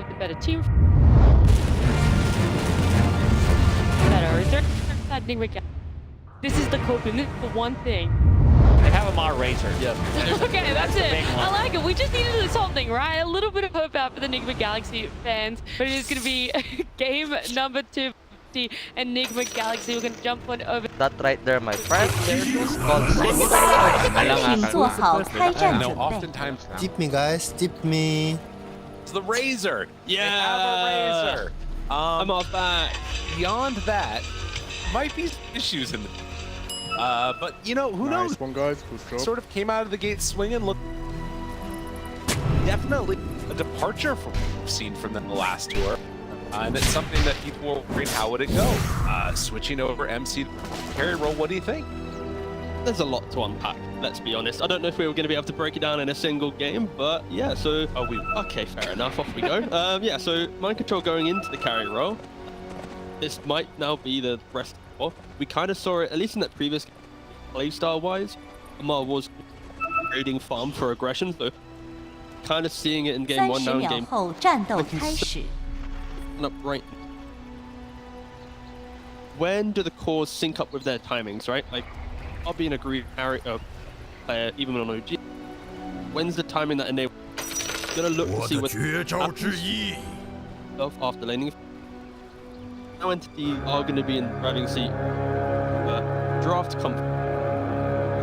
have the better team. Better. Is there that Nigma? This is the coping. This is the one thing. They have a Mar Razor. Yep. Okay, that's it. I like it. We just needed something, right? A little bit of hope out for the Nigma Galaxy fans. But it is going to be game number 2. And Nigma Galaxy, we're going to jump on over. That right there, my friend, is called oftentimes tip me, guys. Tip me. It's the Razor. Yeah. They have a Razor. I'm off back. Beyond that, might be issues in the. But you know, who knows? Nice one, guys. Good job. Sort of came out of the gate swinging. Look, definitely a departure from what we've seen from them the last tour. And it's something that people were worried, how would it go? Switching over MC carry role, what do you think? There's a lot to unpack, let's be honest. I don't know if we were going to be able to break it down in a single game, but yeah, so... Oh, we... Okay, fair enough, off we go. Yeah, so mind control going into the carry role. This might now be the rest of the We kind of saw it, at least in that previous playstyle-wise. Amar was trading farm for aggression, so kind of seeing it in game 1 now in game... Up right. When do the cores sync up with their timings, right? Like, I'll be an agreed player, even on OG. When's the timing that enables? Gonna look to see what after laning. Now entity are gonna be in driving seat. Draft comfort.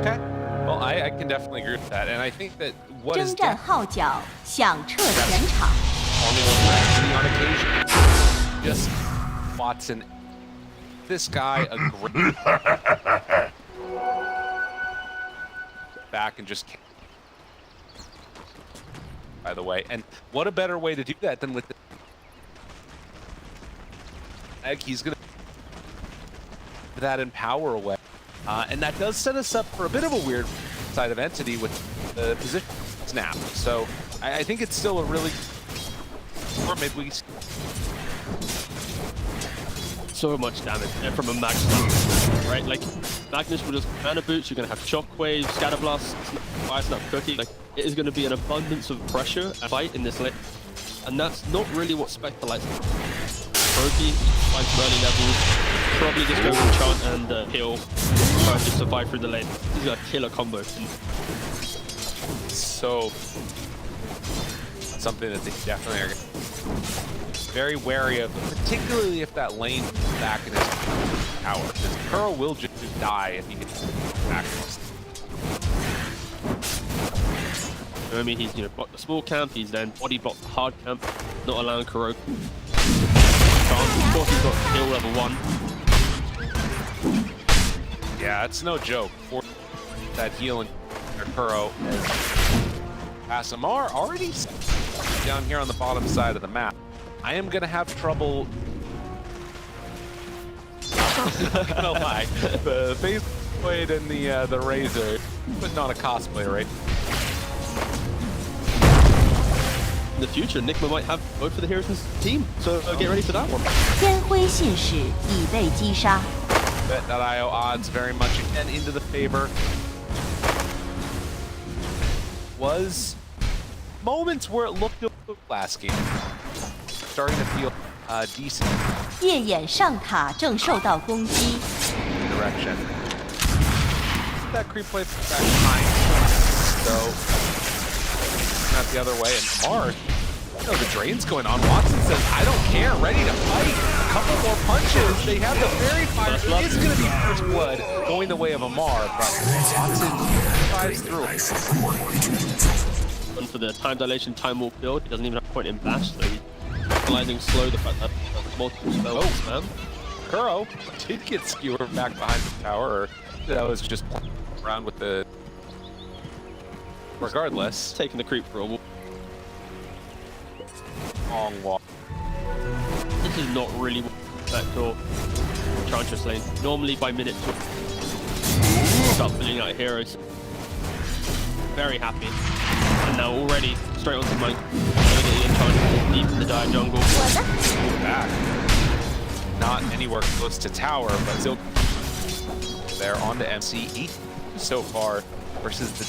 Okay. Well, I can definitely agree with that, and I think that what is on occasion. Just Watson, this guy a great back and just by the way, and what a better way to do that than with the egg. He's gonna that in power away, and that does set us up for a bit of a weird side of entity with the position snap. So I think it's still a really or maybe we so much damage there from a Magnus, right? Like, Magnus will just mana boots, you're going to have Shockwave, Scatterblast, Fire Snap Cookie. Like, it is going to be an abundance of pressure and fight in this lane. And that's not really what Spectre likes. Proki, fight from early levels, probably just go with Chant and heal, try to survive through the lane. This is a killer combo. So, something that they definitely are very wary of, particularly if that lane is back in his tower. Because Kuro will just die if he gets back. I mean, he's blocked the small camp, he's then body blocked the hard camp, not allowing Kuro. Of course, he's got kill level 1. Yeah, it's no joke. For that healing Kuro as Amar already down here on the bottom side of the map. I am gonna have trouble. Not gonna lie, the face blade and the razor, putting on a cosplay, right? In the future, Nigma might have both of the heroes in his team, so get ready for that one. Bet.io odds very much again into the favor. Was moments where it looked good last game. Starting to feel decent. Direction. That creep play back behind. So not the other way. And Mars, the drain's going on. Watson says, I don't care, ready to fight. A couple more punches. They have the fairy fire. It's going to be first blood going the way of Amar, but Watson drives through. And for the time dilation, time warp build, he doesn't even have a point in bash, so he's utilizing slow the fact that there's multiple spells, man. Kuro did get skewered back behind the tower, or that was just playing around with the... Regardless. Taking the creep for a walk. Long walk. This is not really what Spectre Enchantress lane. Normally by minute 2, start filling out heroes. Very happy. And now already straight onto my Enchantress deep in the dire jungle. Back. Not anywhere close to tower, but still there onto MC. So far versus the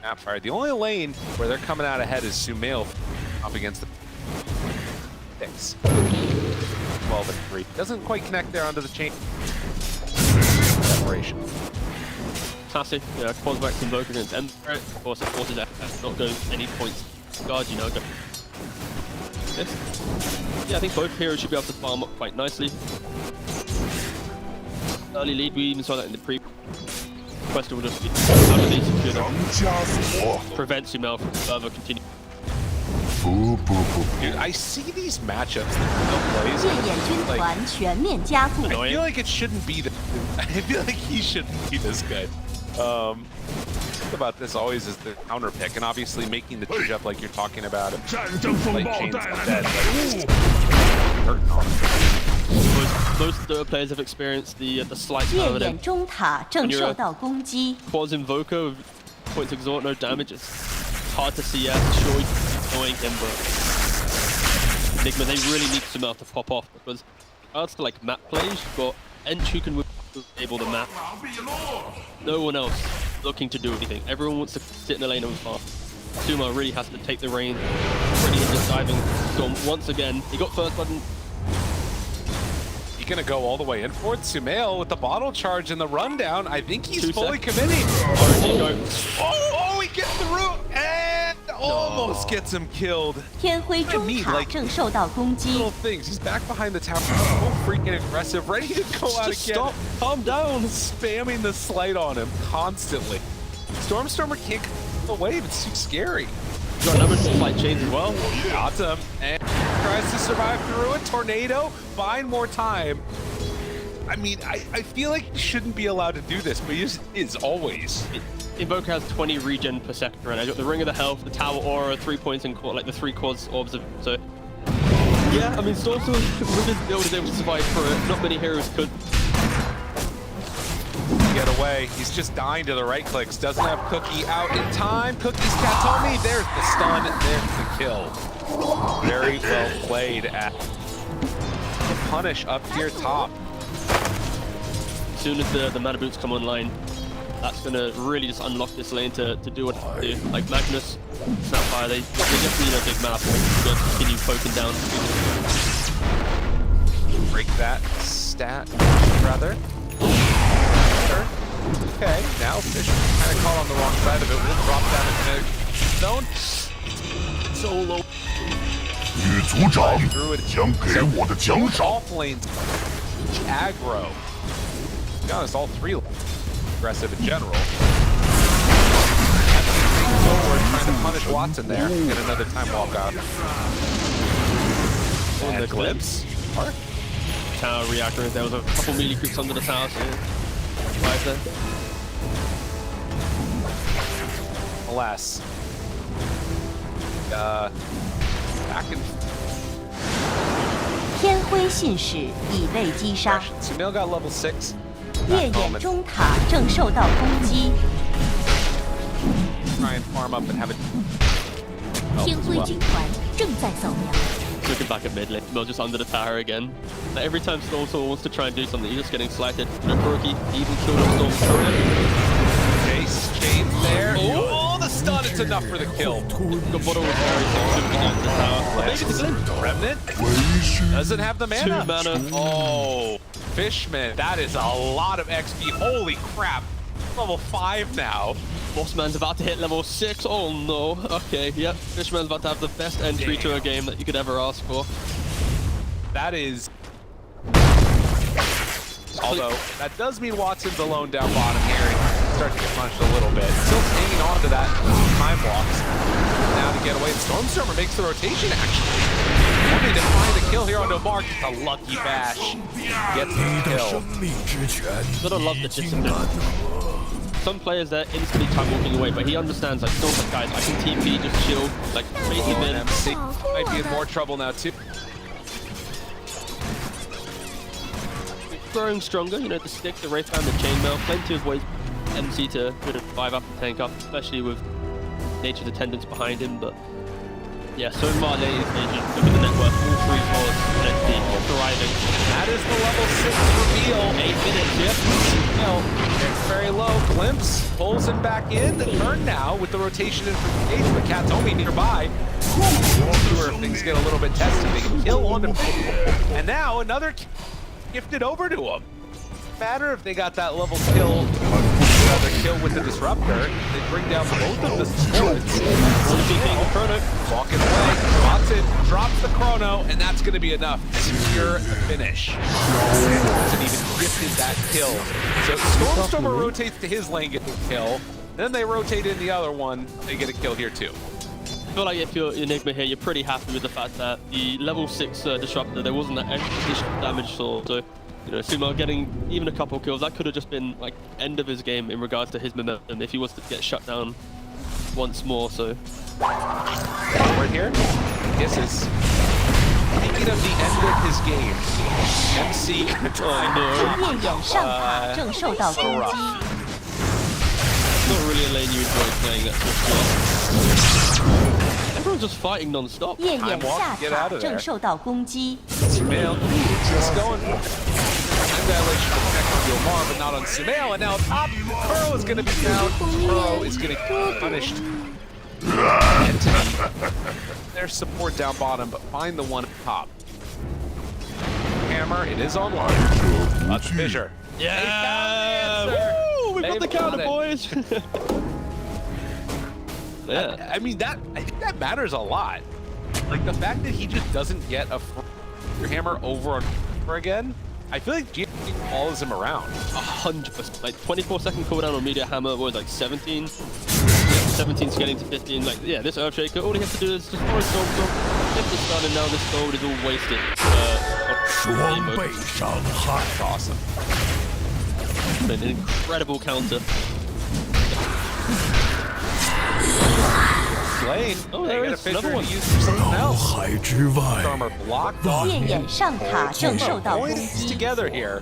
Mapfire. The only lane where they're coming out ahead is Sumail up against the 6. 12 and 3. Doesn't quite connect there onto the chain. Separation. Classic, yeah, quads back to Invoker against Emperor. Of course, it forces F not going any points. Guard, you know, go. Yes. Yeah, I think both heroes should be able to farm up quite nicely. Early lead, we even saw that in the pre. Question will just be how do they secure them? Prevents Sumail from further continue. Dude, I see these matchups that Sumail plays. Like, I feel like it shouldn't be. I feel like he shouldn't be this good. About this always is the counter pick, and obviously making the change up like you're talking about it. Like chains of dead, hurting on him. Most of the players have experienced the slight power then. Quads Invoker with points exhort, no damage. It's hard to see. Yeah, sure, annoying him, but Nigma, they really need Sumail to pop off because regards to like map plays, you've got Ench who can able the map. No one else looking to do anything. Everyone wants to sit in the lane and farm. Sumail really has to take the reins, ready in this diving storm once again. He got first button. He's gonna go all the way in for it. Sumail with the bottle charge and the rundown. I think he's fully committing. Oh, he gets through and almost gets him killed. I mean, like, little things. He's back behind the tower. So freaking aggressive, ready to go out again. Stop, calm down. Spamming the slight on him constantly. Stormstormer can't get the wave. It's too scary. Got another slight chains as well. Got him. And tries to survive through a tornado. Find more time. I mean, I feel like he shouldn't be allowed to do this, but he just is always. Invoker has 20 regen per second, and I got the Ring of the Health, the Tower Aura, 3 points, and like the 3 quads orbs of. So, yeah, I mean, Stormstorm with his build is able to survive through it. Not many heroes could. Get away. He's just dying to the right clicks. Doesn't have Cookie out in time. Cookie's Katomi. There's the stun. There's the kill. Very well played at the punish up here top. As soon as the mana boots come online, that's gonna really just unlock this lane to do what it do. Like Magnus, Snapfire, they just need a big mana point to continue poking down. Break that stat, rather. Okay, now Fish kind of caught on the wrong side of it. We'll drop down into zone. So low. Off lanes. Aggro. To be honest, all 3 aggressive in general. Forward, trying to punish Watson there. Get another time walk out. And the glimpse. Tower reactor. There was a couple melee creeps under the tower. So right there. Alas. Back in. Sumail got level 6. Try and farm up and have it. Looking back at mid lane, Sumail just under the tower again. Like every time Stormstorm wants to try and do something, he's just getting slighted. No Brookie, even killed off Storm's turret. Chase, chains there. Oh, the stun, it's enough for the kill. The bottle was very looking at the tower. But maybe the glint. Remnant doesn't have the mana. 2 mana. Oh, Fishman, that is a lot of XP. Holy crap. Level 5 now. Bossman's about to hit level 6. Oh no. Okay, yep. Fishman's about to have the best entry to a game that you could ever ask for. That is. Although, that does mean Watson's alone down bottom here. He starts to get punched a little bit. Still hanging on to that time blocks. Now to get away. The Stormstormer makes the rotation, actually. Looking to find the kill here onto Mark. It's a lucky bash. Gets the kill. Gotta love the discipline. Some players they're instantly time walking away, but he understands like Storm's like, guys, I can TP, just chill, like bait him in. MC might be in more trouble now too. Growing stronger, you know, the stick, the Wraith Band, the Chainmail, plenty of ways for MC to revive up and tank up, especially with Nature's attendance behind him, but Yeah, so far late stage, look at the network, all 3 cores, plenty, thriving. That is the level 6 reveal. 8 minutes, yep. No, it's very low. Glimpse pulls him back in. The turn now with the rotation in from Cage, but Katomi nearby. Where things get a little bit testy. They can kill onto and now another gifted over to him. Matter if they got that level kill, another kill with the disruptor. They bring down both of the swords. Walking away, Watson drops the chrono, and that's going to be enough to secure the finish. Watson even gifted that kill. So Stormstormer rotates to his lane, gets a kill. Then they rotate in the other one, they get a kill here too. I feel like if you're Nigma here, you're pretty happy with the fact that the level 6 disruptor, there wasn't that extra additional damage sword. So, you know, Sumo getting even a couple kills, that could have just been like end of his game in regards to his momentum if he was to get shut down once more. So right here, this is thinking of the end of his game. MC not really a lane you enjoy playing, that's for sure. Everyone's just fighting non-stop. Time walk, get out of there. Sumail Just going. Time dilation to connect on Omar, but not on Sumail. And now top, Kuro is going to be down. Kuro is going to get punished. Entity. There's support down bottom, but find the one at top. Hammer, it is online. That's Fissure. Yeah! Woo! We've got the counter, boys! Yeah. I mean, I think that matters a lot. Like, the fact that he just doesn't get a hammer over and over again, I feel like GM follows him around. 100%. Like, 24-second cooldown on Media Hammer was like 17. 17 scaling to 15. Like, yeah, this Earthshaker, all he has to do is just forward Storm, get the stun, and now this gold is all wasted. That's awesome. An incredible counter. Lane. Oh, they there got a is Fissure another to one. use for something else. Stormer blocked off. Points together here.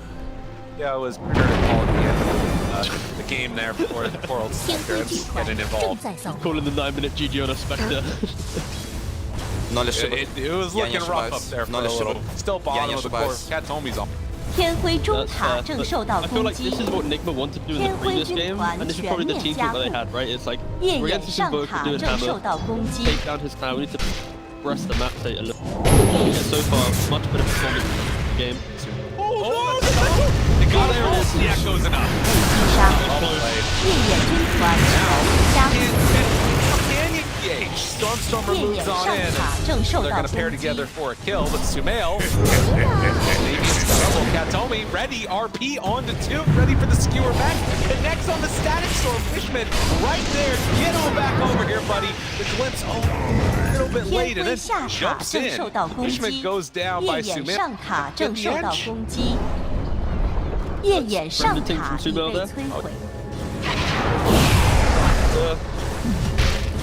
Yeah, it was prepared to call at the end of the game there before the World Spectre getting involved. Calling the 9-minute GG on a Spectre. It was looking rough up there for a little. Still bottom of the course. Katomi's on. I feel like this is what Nigma wanted to do in the previous game, and this is probably the team that they had, right? It's like, we're against this Invoker doing Hammer, take down his tower, we need to press the map state a little. Yeah, so far, much better performance in the game. Oh, they got there it is. The echo's enough. Stormstormer moves on in. They're going to pair together for a kill, but Sumail, maybe double. Katomi, ready, RP onto 2, ready for the skewer back. Connects on the static storm. Fishman right there. Get on back over here, buddy. The glimpse, a little bit late, and then jumps in. Fishman goes down by Sumail.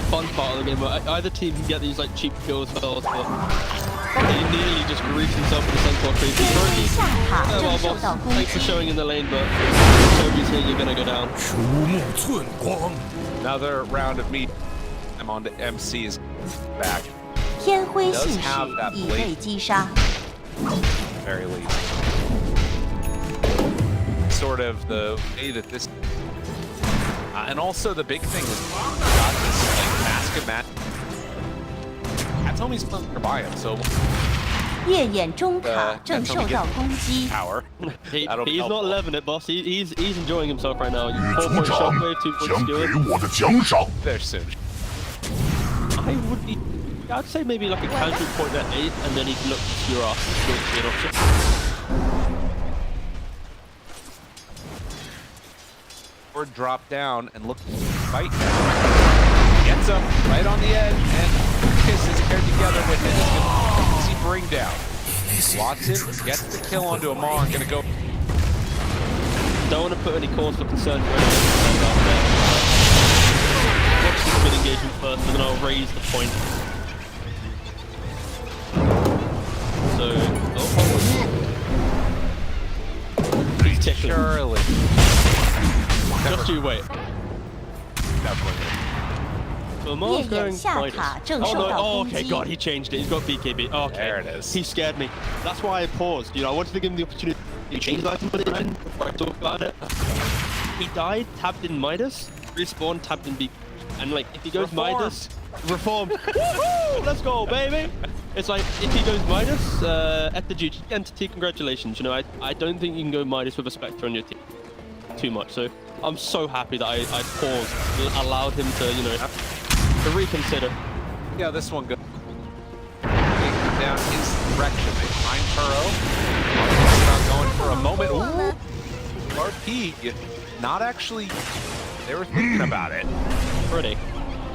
Fun part of the game, but either team can get these like cheap kills first, but he nearly just greased himself with the Centaur creep. Well, boss, thanks for showing in the lane, but Toby's here, you're gonna go down. Another round of meat. I'm on to MC's back. Does have that blade. Very least. Sort of the way that this. And also the big thing is got this like basket match. Katomi's playing by him, so power. He's not loving it, boss. He's enjoying himself right now. 4-point shockwave, 2-point skewer. There soon. I'd say maybe like a counter point at 8, and then he'd look to skewer off. Be an option. Or drop down and look to fight. Gets him right on the edge, and Kiss is paired together with it. Easy bring down. Watson gets the kill onto Amon. Gonna go. Don't want to put any cause for concern for anything out there. Watch this mid engagement first, and then I'll raise the point. So, he's tickling. Surely. Just you wait. Definitely. So So Mar's 夜 going 眼下 Midas. 塔正 Oh 受 no! 到 Oh, 攻 okay, 击。 God, he changed it. He's got BKB. Okay, There it is. He scared me. That's why I paused. You know, I wanted to give him the opportunity to change his item before I talk about it. He died, tapped in Midas, respawned, tapped in BKB. And like, if he goes Reformed. Midas, reformed. Woohoo! Let's go, baby! It's like, if he goes Midas, at the GG entity, congratulations. You know, I don't think you can go Midas with a Spectre on your team too much. So I'm so happy that I paused, allowed him to, you know, to reconsider. Yeah, this one goes down his direction. They find Kuro. Going for a moment. Ooh. RP, not actually. They were thinking about it. Pretty.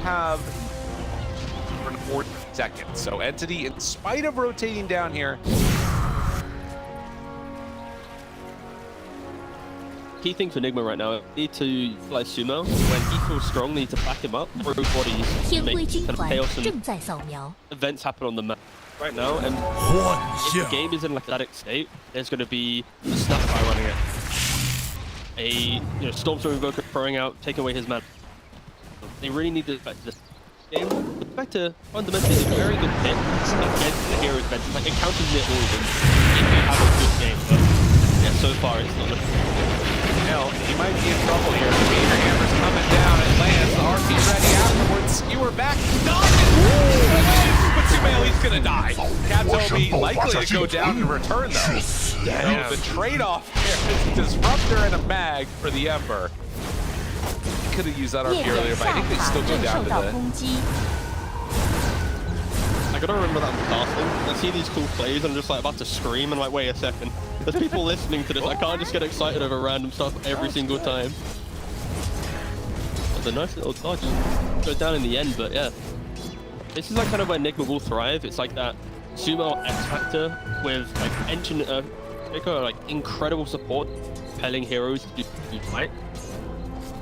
Have for 40 seconds. So Entity, in spite of rotating down here, Key thing for Nigma right now, need to utilize Sumo. When he feels strong, need to back him up, throw bodies, 天 make 辉军 kind of 团 chaos and 正在扫描。 events happen on the map right now. And if the game is in like a static state, there's going to be a snapfire running it. A Stormstorm Invoker throwing out, taking away his mana. They really need to respect this game. The Spectre fundamentally is a very good pick against the hero's bench. Like, it counters it all if you have a good game. But yeah, so far it's not looking. Hell, he might be in trouble here. The Meteor Hammer's coming down and lands. The RP ready afterwards. Skewer back. But Sumail, he's gonna die. Cap's will be likely to go down and return though. So the trade-off here is a Disruptor and a Mag for the Ember. Could have used that 夜 RP earlier, 眼 but I 下 think they 塔 still go 正 down 受 to 到 the 攻击。 I gotta remember that I'm casting. I see these cool plays and I'm just like about to scream and like, wait a second. There's people listening to this. I can't just get excited over random stuff every single time. That's a nice little dodge. Goes down in the end, but yeah. This is like kind of where Nigma will thrive. It's like that Sumo X Factor with like engine, like incredible support, compelling heroes to do fight.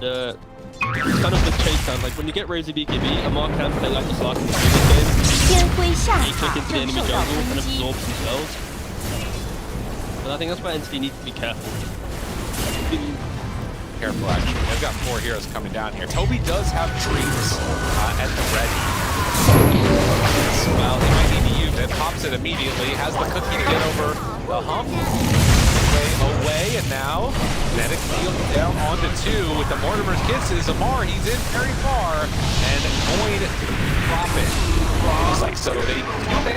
It's kind of the chase down. Like when you get Razor BKB, Amar can play like this last in the previous game. 天辉下 He 塔 took into the 正 enemy 受到 jungle 攻 and 击。 absorbed themselves. But I think that's why Entity needs to be careful. Careful, actually. They've got 4 heroes coming down here. Toby does have trees at the ready. Well, he might need to use it. Pops it immediately. Has the cookie to get over the hump. Away, and now Medic field down onto 2 with the Mortimer's Kisses. Amar, he's in very far, and going to drop it. He's like, so they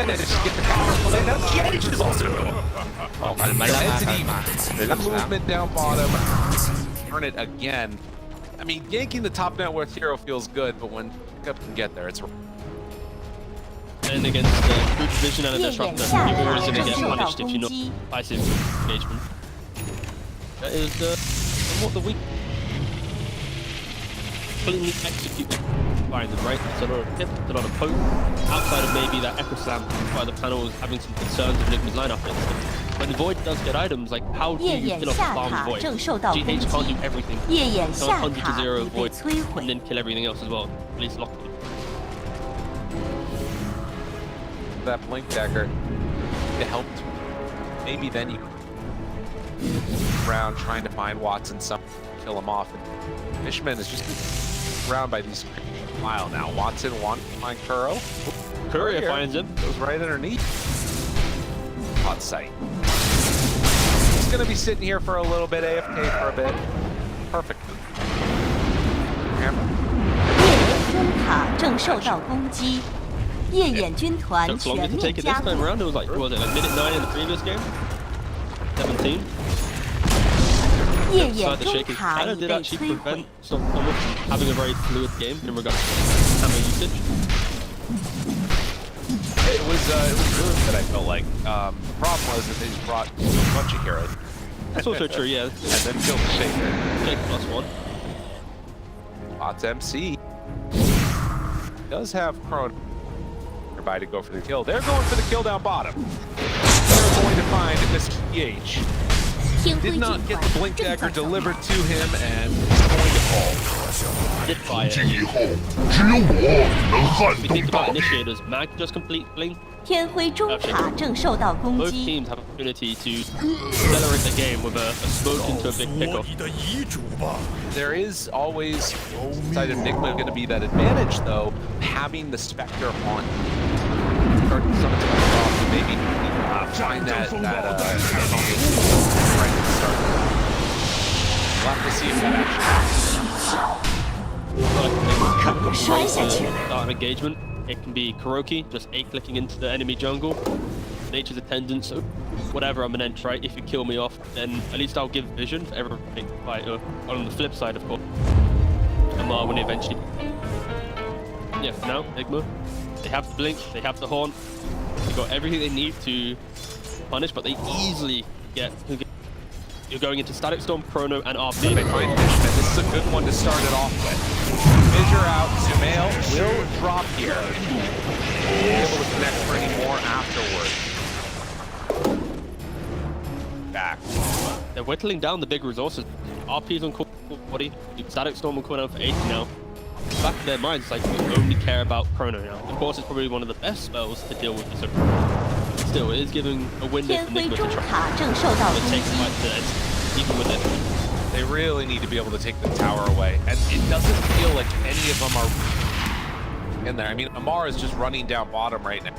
managed to get the power play. That's the edge is also. Entity, the movement down bottom. Turn it again. I mean, ganking the top net worth hero feels good, but when pickup can get there, it's. And against the Brute Vision and a Disruptor, you're always going to get punished if you're not passive engagement. That is somewhat the weak. Cleanly executed by them, right? It's a lot of tip, it's a lot of poke. Outside of maybe that Echo Slam, why the panel is having some concerns with Nigma's lineup. When Void does get items, like how do 夜 you 眼 kill off 下 farm 塔 Void? 正受到攻 GH can't 击 do。everything. 夜眼 Kill 下 100 to 塔 0 已被 Void 摧 and 毁。 then kill everything else as well. At least lock them. That blink dagger to help. Maybe then you around trying to find Watson some kill him off. And Fishman is just around by these mile now. Watson wants to find Kuro. Courier finds him. Goes right underneath. Hot sight. He's gonna be sitting here for a little bit, AFK for a bit. Perfect. Hammer. 夜眼中塔正受到攻击。夜眼军团 Took longer 全 to 面 take it this 加 time 入。 around. It was like, what was it, like minute 9 in the previous game? 17. 夜眼 Decided to 中 shake his 塔 kind 已 of did 被 actually 摧毁 prevent。someone from having a very fluid game in regards to hammer usage. It was good that I felt like. The problem was that they just brought a bunch of heroes. That's also true, yeah. And then killed the Shaker. Jake +1. Bots MC does have Chrono nearby to go for the kill. They're going for the kill down bottom. They're going to find Mr. PH. 天辉 Did 军 not get 团 the blink 正在 dagger 扫描。 delivered to him, and he's going to fall. Did buy it. 以后，只有我能撼 We 动 think 大 about 地。 initiators. Mag just complete blink. 天辉中塔正受到攻 Both 击， teams have opportunity to accelerate the game with a smoke into a big pickoff. There is always side of Nigma going to be that advantage, though, having the Spectre on. Or something to off, maybe find that right at the start. We'll have to see if that actually happens. Start an engagement. It can be Kuroki, just A-clicking into the enemy jungle. Nature's attendant, so whatever, I'm an ent, right? If you kill me off, then at least I'll give vision for everything. On the flip side, of course. Amar when eventually... Yeah, for now, Nigma. They have the blink, they have the horn. They've got everything they need to punish, but they easily get... You're going into Static Storm, Chrono, and RP. This is a good one to start it off with. Fissure out, Sumail will drop here. Be able to connect for any more afterwards. Back. They're whittling down the big resources. RP's on body, Static Storm will come down for 80 now. Back in their minds, like, we only care about Chrono now. Of course, it's probably one of the best spells to deal with this. Still, it is giving a window 天 for 辉 Nigma 中 to try 塔正受到 to 攻 take 击， fight to it, even with it. They really need to be able to take the tower away. And it doesn't feel like any of them are in there. I mean, Amar is just running down bottom right now.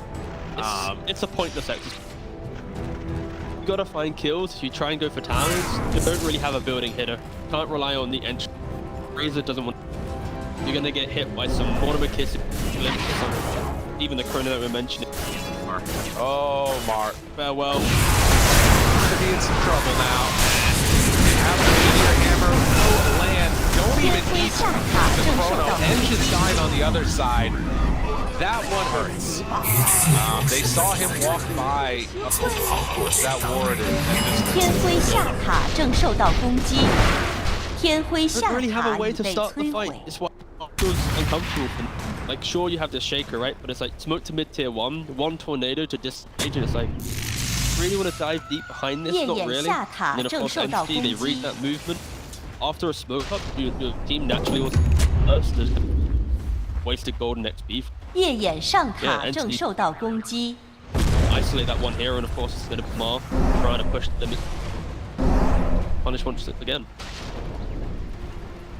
It's a pointless exercise. You gotta find kills. If you try and go for towers, you don't really have a building hitter. Can't rely on the entry. Razor doesn't want. You're gonna get hit by some Mortimer Kiss, even the Chrono that we're mentioning. Oh, Mark. Farewell. Gonna be in some trouble now. Have the meteor hammer will land. Don't even need to the Chrono. Edge is dying on the other side. That one hurts. They saw him walk by. That ward is 天辉下塔正受到攻击，天辉 Don't 下 really have 塔 a way 已 to 被 start the 摧 fight. 毁。 It's what feels uncomfortable. Like, sure, you have the shaker, right? But it's like smoke to mid tier one tornado to disengage, and it's like, really want to dive deep behind this? Not really. And then of course, entity, they read that movement. After a smoke up, your team naturally was first. There's wasted golden XP. 夜眼上塔 Yeah, 正 Entity. 受到攻击， Isolate that one hero, and of course, it's going to be Mar trying to push the limit. Punish once again.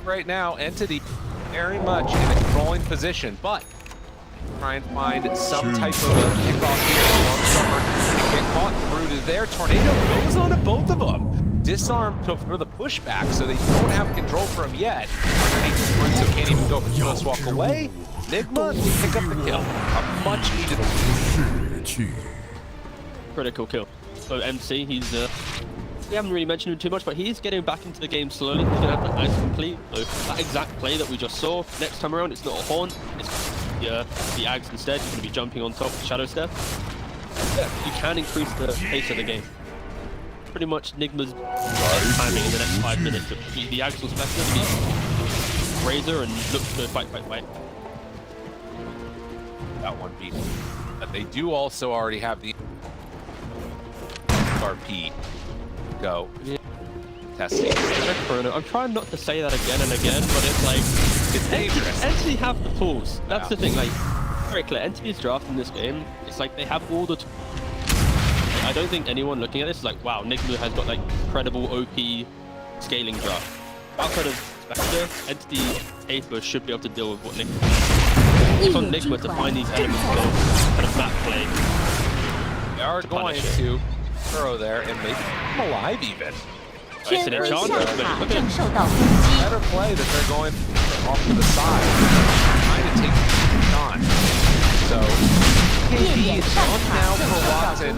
right now, Entity very much in a controlling position, but try and find some type of kickoff here. Stormstormer get caught through to their tornado goes on to both of them. Disarmed for the pushback, so they don't have control for him yet. Underneath the sprint, so can't even go. Just walk away. Nigma pick up the kill. A much needed. Critical kill. So MC, he's we haven't really mentioned him too much, but he's getting back into the game slowly. He's gonna have that nice complete. So that exact play that we just saw, next time around, it's not a horn, it's the Ags instead. You're gonna be jumping on top of Shadow Step. You can increase the pace of the game. Pretty much Nigma's timing in the next 5 minutes. The Ags was better to be Razor and look to fight. That one beat. But they do also already have the RP go. Testing. I'm trying not to say that again and again, but it's like It's dangerous. Entity have the tools. That's Yeah. the thing. Like, very clear. Entity's drafting this game. It's like they have all the. I don't think anyone looking at this is like, wow, Nigma has got like incredible OP scaling draft. Outside of Spectre, Entity paper should be able to deal with what Nigma. It's on Nigma to find these elements of kind of map play. They are going to throw there and make him alive even. 天辉下塔正受到攻击， Better play that they're going off to the side, trying to take on. So KD is on now for Watson.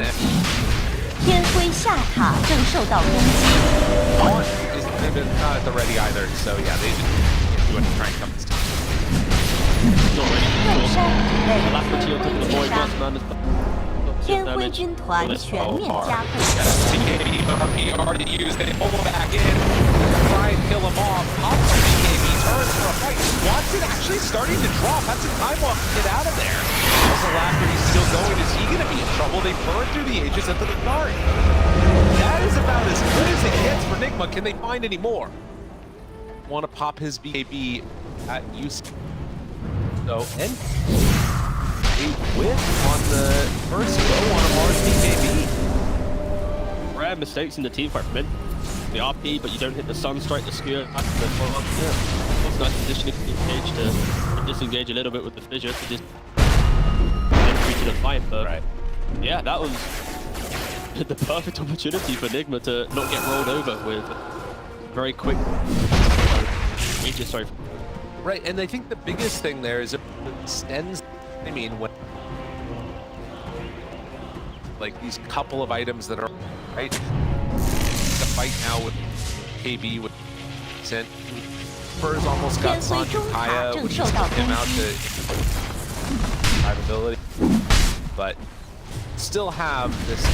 天辉下塔正受到攻击， On is not at the ready either. So yeah, they just can't do it to try and come this time. 泰山被 Alacrity on top of the 追 boy 杀 boss man is 天辉军团全面加倍。 He already used it. Pull him back in. Try and kill him off. Pops the BKB. Turns for a fight. Watson actually starting to drop. That's a time off to get out of there. As Alacrity's still going, is he going to be in trouble? They burn through the Aegis at the Renard. That is about as good as it gets for Nigma. Can they find any more? Want to pop his BKB at use. So, and whiff on the first go on a Mars BKB. Rare mistakes in the team fight from mid. The RP, but you don't hit the Sunstrike, the Skewer, back to the follow-up. Yeah. It's nice positioning for the engage to disengage a little bit with the fissure to just entry to the fight. But yeah, that was the perfect opportunity for Nigma to not get rolled over with very quick. Sorry. Right, and I think the biggest thing there is it extends. I mean, when like these couple of items that are right. The fight now with KB with Sent. Spurs almost got Sanju Kaya, which just took him out to survivability, but still have this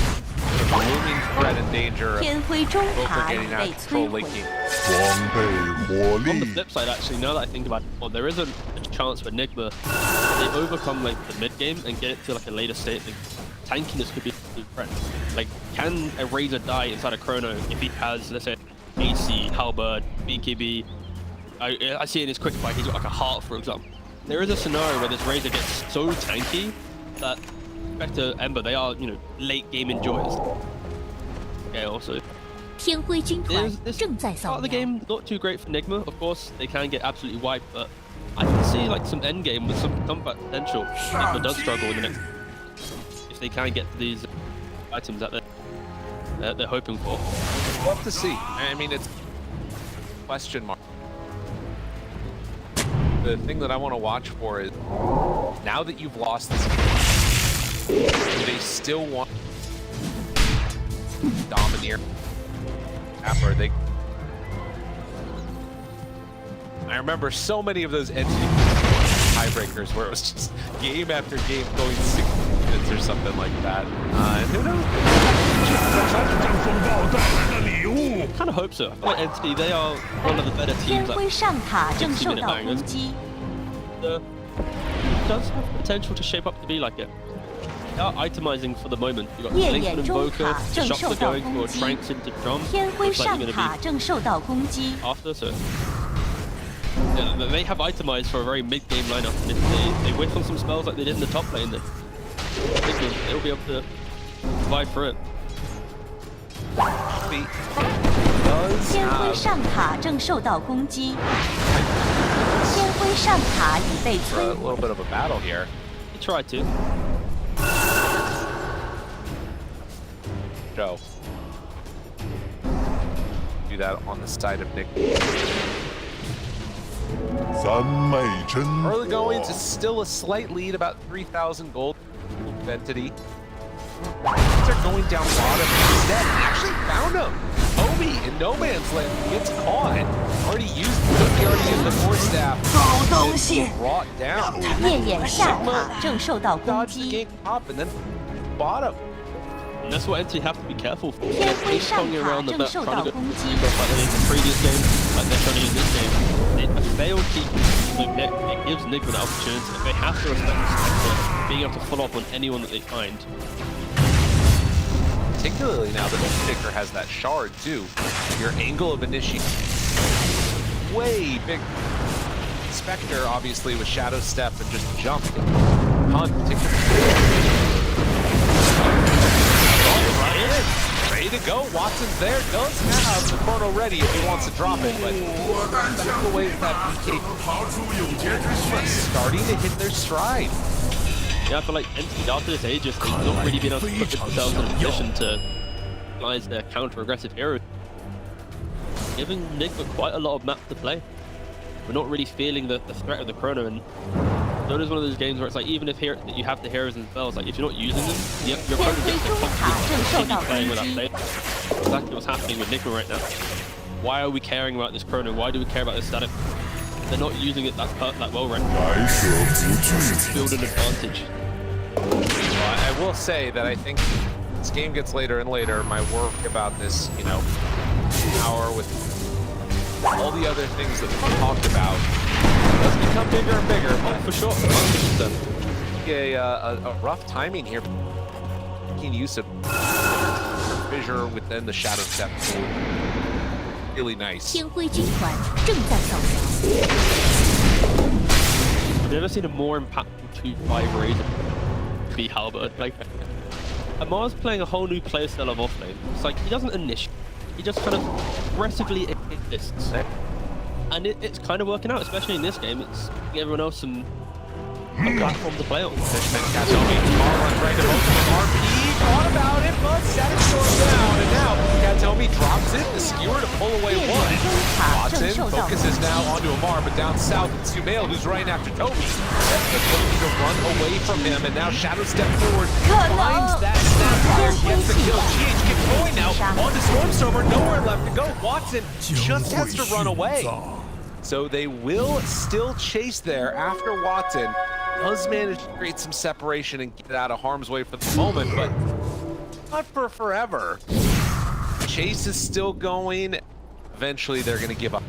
looming threat and danger of Boker getting out of control late game. On the flip side, actually, now that I think about it, well, there is a chance for Nigma if they overcome like the mid game and get it to like a later state. Like, tankiness could be a threat. Like, can a Razor die inside a Chrono if he has, let's say, AC, Halberd, BKB? I see in his quick fight, he's got like a heart, for example. There is a scenario where this Razor gets so tanky that, back to Ember, they are, you know, late game enjoyers. Okay, also. This part of the game, not too great for Nigma. Of course, they can get absolutely wiped, but I can see like some end game with some comeback potential. Nigma does struggle in the next. If they can get to these items that they're hoping for. We'll have to see. I mean, it's question mark. The thing that I want to watch for is now that you've lost this game, do they still want to domineer? Or they? I remember so many of those entity tiebreakers where it was just game after game going 6 minutes or something like that. And who knows? Kind of hope so. I feel like Entity, they are one of the better teams. 60-minute bangers. Does have potential to shape up to be like it. They are itemizing for the moment. You've got Link and Invoker, the shots are going for Tranks into Drum. Looks like you're going to be after, so. Yeah, they have itemized for a very mid-game lineup. And if they whiff on some spells like they did in the top lane, then they'll be able to provide for it. Does a little bit of a battle here. He tried to. Joe. Do that on the side of Nick. Early goings is still a slight lead, about 3,000 gold entity. They're going down bottom instead. Actually found him. Obi in no man's land gets caught. Already used the force staff. Brought down. Dodge the gank top and then bottom. And that's what Entity have to be careful for. They're ping-ponging around the map, trying to go stuff like they did in the previous game, like they're trying to use this game. A failed keep, it gives Nigma the opportunity. They have to respect the Spectre, being able to follow up on anyone that they find. Particularly now that Sticker has that shard too. Your angle of initiation way big. Spectre obviously with Shadow Step and just jump. Hunt ready to go. Watson's there. Does have the chrono ready if he wants to drop it, but that's the way that BK starting to hit their stride. Yeah, I feel like Entity after this Aegis, they've not really been able to put themselves in a position to utilize their counter-aggressive heroes. Giving Nigma quite a lot of map to play. We're not really feeling the threat of the chrono, and it is one of those games where it's like, even if you have the heroes and spells, like if you're not using them, your opponent gets the confidence to continue playing with that play. Exactly what's happening with Nigma right now. Why are we caring about this chrono? Why do we care about this static? They're not using it that well right now. Build an advantage. Well, I will say that I think this game gets later and later. My work about this, you know, power with all the other things that we've talked about does become bigger and bigger. Oh, for sure. 100%. A rough timing here. Making use of fissure within the Shadow Step. Really nice. I've never seen a more impactful 2-5 Razor. be Halberd. Like, Amar's playing a whole new playstyle of offlane. It's like he doesn't initiate, he just kind of aggressively exists. And it's kind of working out, especially in this game. It's giving everyone else a platform to play on. Fishman Katomi, Mar runs right to both of them. RP thought about it, but set it short down. And now Katomi drops it, the skewer to pull away one. Watson focuses now onto Amar, but down south it's Sumail who's right after Toby. That's the Toby to run away from him, and now Shadow step forward, finds that snapfire, gets the kill. GH keeps going now onto Stormstormer, nowhere left to go. Watson just has to run away. So they will still chase there after Watson does manage to create some separation and get out of harm's way for the moment, but not for forever. Chase is still going. Eventually they're going to give up.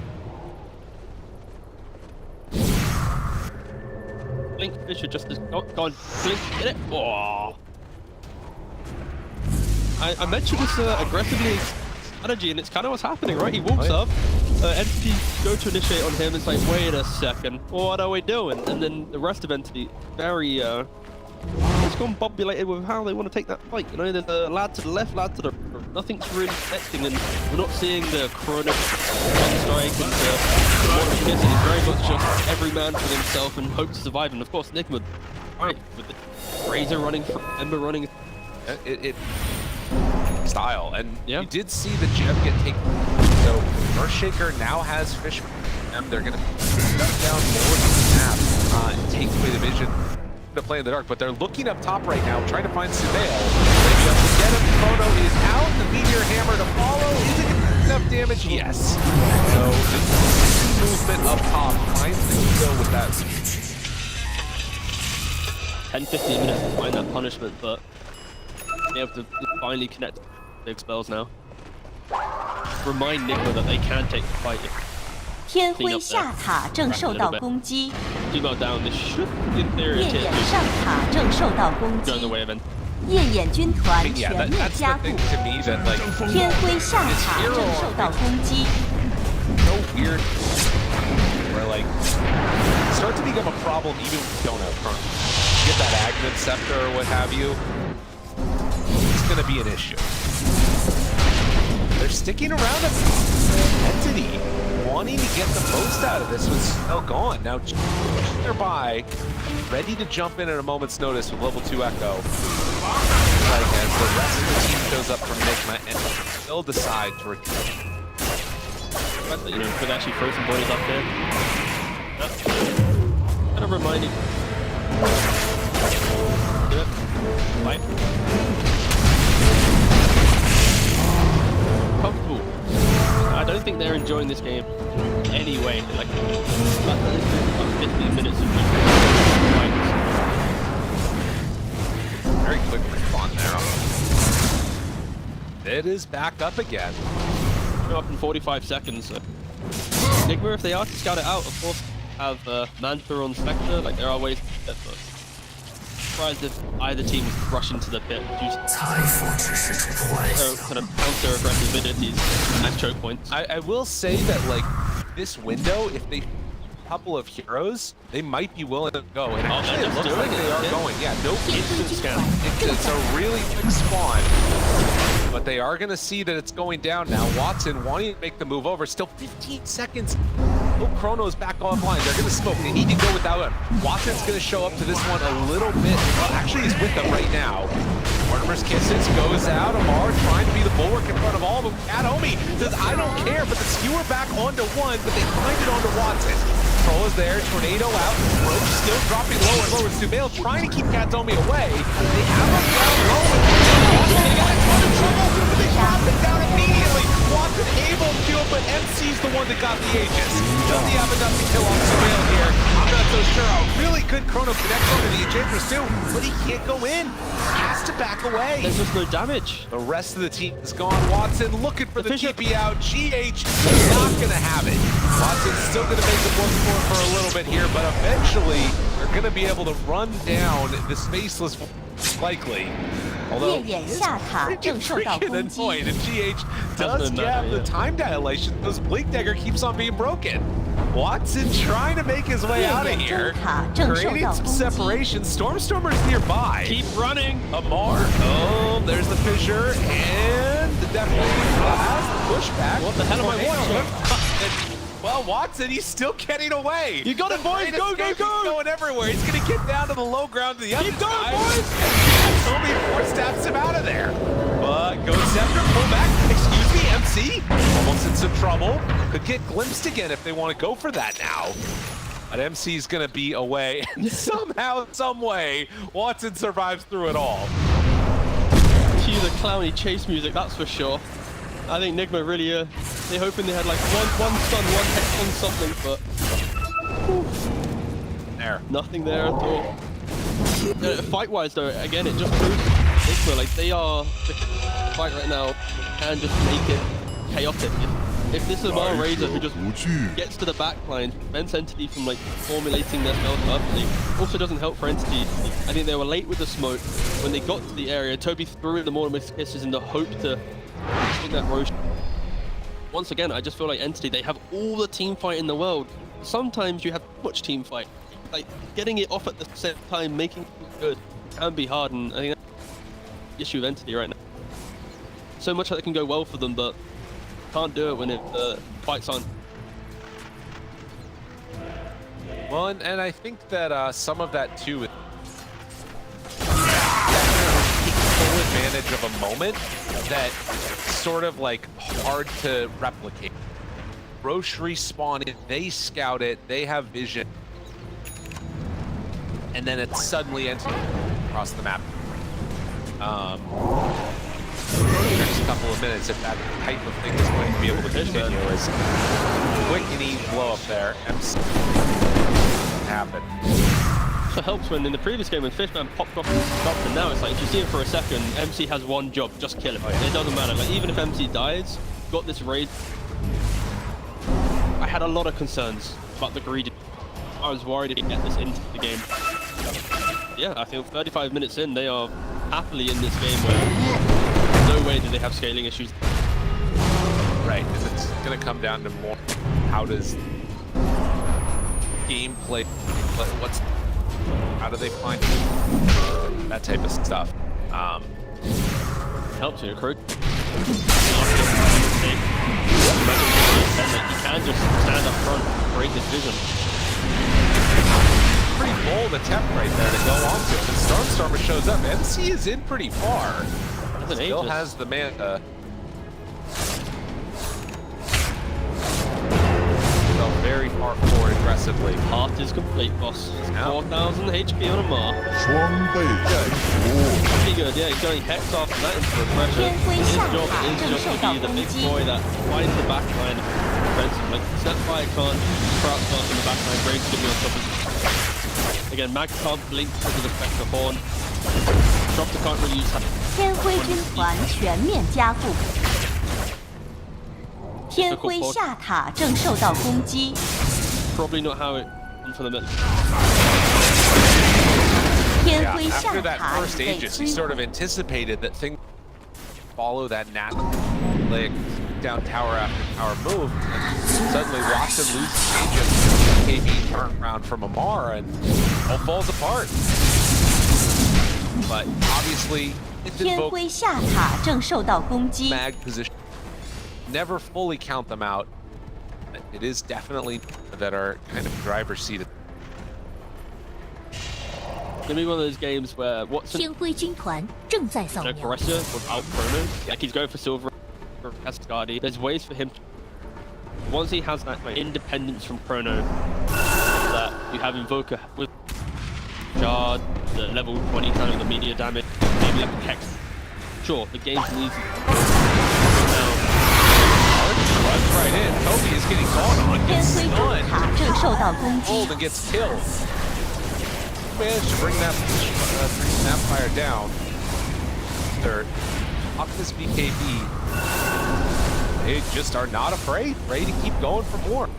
Blink Fisher just has gone. Blink, get it. Oh. I mentioned this aggressively strategy, and it's kind of what's happening, right? He walks up, Entity go to initiate on him. It's like, wait a second, what are we doing? And then the rest of Entity very it's gone bobulated with how they want to take that fight. You know, there's a lad to the left, lad to the nothing's really connecting, and we're not seeing the Chrono strike and what we miss. It's very much just every man for himself and hope to survive. And of course, Nigma, right, with the Razor running, Ember running. Style, and you did see the gem get taken. So Earthshaker now has Fish. They're gonna shut down more than the map. It takes away the vision to play in the dark, but they're looking up top right now, trying to find Sumail. Maybe up to get him. Chrono is out. The Meteor Hammer to follow. Is it enough damage? Yes. So the movement up top finds the kill with that. 10-15 minutes to find that punishment, but be able to finally connect big spells now. Remind Nigma that they can take the fight. 天辉下塔正受到攻击， Female down, this should, in theory, 夜眼上塔正受到攻 go in the 击， way of it. 夜眼军团 Yeah, 全面 that's 加 the 固 thing，to me that like 天辉下塔正受到攻击， so weird where like start to become a problem even when you don't have Chrono. Get that Aghanim Scepter or what have you, it's gonna be an issue. They're sticking around a Entity, wanting to get the most out of this with Spell gone. Now nearby, ready to jump in at a moment's notice with level 2 Echo. Like as the rest of the team shows up from Nigma and still decide to You know, could actually throw some bodies up there. Kind of reminding. Do it. Fight. Comfortable. I don't think they're enjoying this game anyway. Like, about 15 minutes of fights. very quick respawn there. It is back up again. Up in 45 seconds. Nigma, if they are to scout it out, of course, have Manta on Spectre. Like, there are ways to do that, but surprised if either team was rushing to the pit due to kind of counter-aggressive abilities and choke points. I will say that, like, this window, if they a couple of heroes, they might be willing to go. And actually, it looks like they are going. Yeah, no instant scan. It's a really quick spawn. But they are going to see that it's going down now. Watson wanting to make the move over. Still 15 seconds. Oh, Chrono's back offline. They're going to smoke. They need to go without him. Watson's going to show up to this one a little bit. Well, actually, he's with them right now. Mortimer's Kisses goes out. Amar trying to be the bulwark in front of all of them. Katomi says, I don't care, but the skewer back onto one, but they find it onto Watson. Troll is there, Tornado out. Roach still dropping lower and lower. Sumail trying to keep Katomi away. They have him down low. They got a ton of trouble, but they drop it down immediately. Watson able to, but MC's the one that got the Aegis. Does he have enough to kill off Sumail here? I'm not so sure. A really good Chrono connection to the Enchantress too, but he can't go in. He has to back away. There's just no damage. The rest of the team is gone. Watson looking for the TP out. GH not going to have it. Watson's still going to make the work for a little bit here, but eventually they're going to be able to run down this faceless likely. Although it's freaking annoying, and GH does have the time dilation. This Blink Dagger keeps on being broken. Watson trying to make his way out of here, creating some separation. Stormstormer's nearby. Keep running. Amar. Oh, there's the fissure, and definitely has the pushback. What the hell am I watching? Well, Watson, he's still getting away. You got it, boys. Go, go, He's go. going everywhere. He's going to get down to the low ground to the other Keep going, side. boys. Toby four steps him out of there. But goes Scepter, pull back. Excuse me, MC. Almost in some trouble. Could get glimpsed again if they want to go for that now. But MC's going to be away. And somehow, some way, Watson survives through it all. Cue the clowny chase music, that's for sure. I think Nigma really, they're hoping they had like one stun, one hex on something, but There. nothing there at all. Fight-wise though, again, it just proves Nigma, like they are the fight right now and just make it chaotic. If this is Amar Razor who just gets to the backline, prevents Entity from like formulating their spells perfectly, also doesn't help for Entity. I think they were late with the smoke. When they got to the area, Toby threw in the Mortimer's Kisses in the hope to take that Roche. Once again, I just feel like Entity, they have all the team fight in the world. Sometimes you have too much team fight. Like, getting it off at the same time, making it good, can be hard, and I think that's the issue of Entity right now. So much that can go well for them, but can't do it when it fights on. Well, and I think that some of that too is full advantage of a moment that sort of like hard to replicate. Roche respawn it, they scout it, they have vision, and then it suddenly enters across the map. Next couple of minutes, if that type of thing is going to be able to continue, is quick and easy blow up there. Happen. So it helps when in the previous game when Fishman popped off and stopped, and now it's like if you see him for a second, MC has one job, just kill him. It doesn't matter. Like even if MC dies, got this raid. I had a lot of concerns about the greedy. I was worried to get this into the game. Yeah, I think 35 minutes in, they are happily in this game where no way do they have scaling issues. Right, and it's going to come down to more how does gameplay, how do they find that type of stuff. Helps you, Krug. He can just stand up front, break his vision. Pretty bold attempt right there to go onto it. And Stormstormer shows up. MC is in pretty far. Still has the man. Fell very far forward aggressively. Heart is complete, boss. 4,000 HP on Amar. Pretty good, yeah. He's going Hex after that into the pressure. His job is just to be the big boy that finds the backline defensive. Like, Snapfire can't crouch fast in the backline. Graves going to be on top of him. Again, Mag can't blink because of the Spectre Horn. Dropter can't really use that. 天辉军团全面加固，天辉下塔正受到攻击。 Probably not how it went for them. 天辉下 After that 塔 first 已被 Aegis, he 摧 sort 毁 of。 anticipated that things follow that natural like down tower after tower move. And suddenly Watson loses Aegis. KB turn around from Amar and all falls apart. But obviously, it's 天 invoked 辉下塔正受到攻击。 mag position. Never fully count them out. It is definitely that are kind of driver's seat. It's gonna be one of those games where Watson 天辉军团正在扫描。 aggressor without chrono. Like he's going for silver for Cascadi. There's ways for him to, once he has that like, independence from chrono, that you have Invoker with Shard, the level 20 kind of the media damage, maybe like Hex. Sure, the game's easy. Runs right in. Toby is getting caught on. 天 Gets 辉中 stunned. 塔正受到攻击 Hold。and gets killed. Managed to bring that Snapfire down. Third. Off this BKB. They just are not afraid. Ready to keep going for more.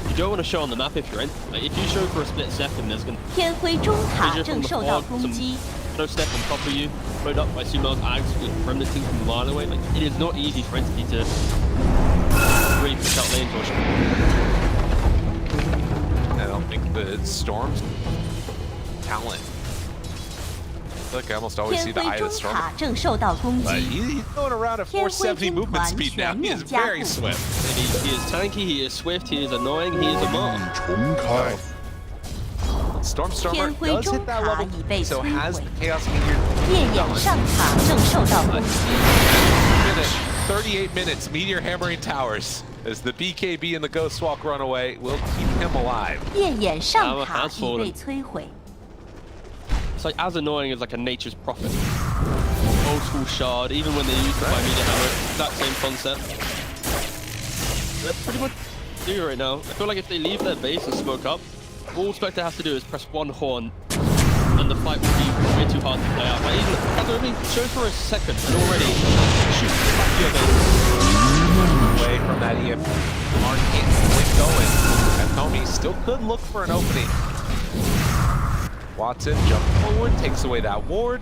You don't want to show on the map if you're in. Like, if you show for a split second, there's gonna 天辉中塔 vision 正 from the 受到 fog, 攻 some 击。 no step on top of you, followed up by Sumo's Ags with remnanting from a mile away. Like, it is not easy for Entity to really push out lanes or the Storm's talent. I feel like I almost always see 天 the 辉 eye of 中 the Storm. 塔正受到攻 But 击， he's going around at 天辉 470 军 movement 团 speed now. 全 He is 面加 very 固。 swift. He is tanky, he is swift, he is annoying, he is a mark. Stormer 天辉 does 中 hit that 塔 level, 已被 so 摧 has 毁 the，Chaos Meteor 烈焰 done. 上塔正受到攻击， 38 minutes, Meteor hammering towers. As the BKB and the Ghost Walk run away, will keep him alive. 烈焰上塔 has 已 fallen. 被摧毁。 It's like as annoying as like a nature's prophet. Old school shard, even when they use the by media hammer, exact same concept. They're pretty much do right now. I feel like if they leave their base and smoke up, all Spectre has to do is press one horn and the fight will be way too hard to play out. Like even Kazumi shows for a second and already shoot back to your base. Away from that EMP. Mark can't keep going. And Tommy still could look for an opening. Watson jump forward, takes away that ward.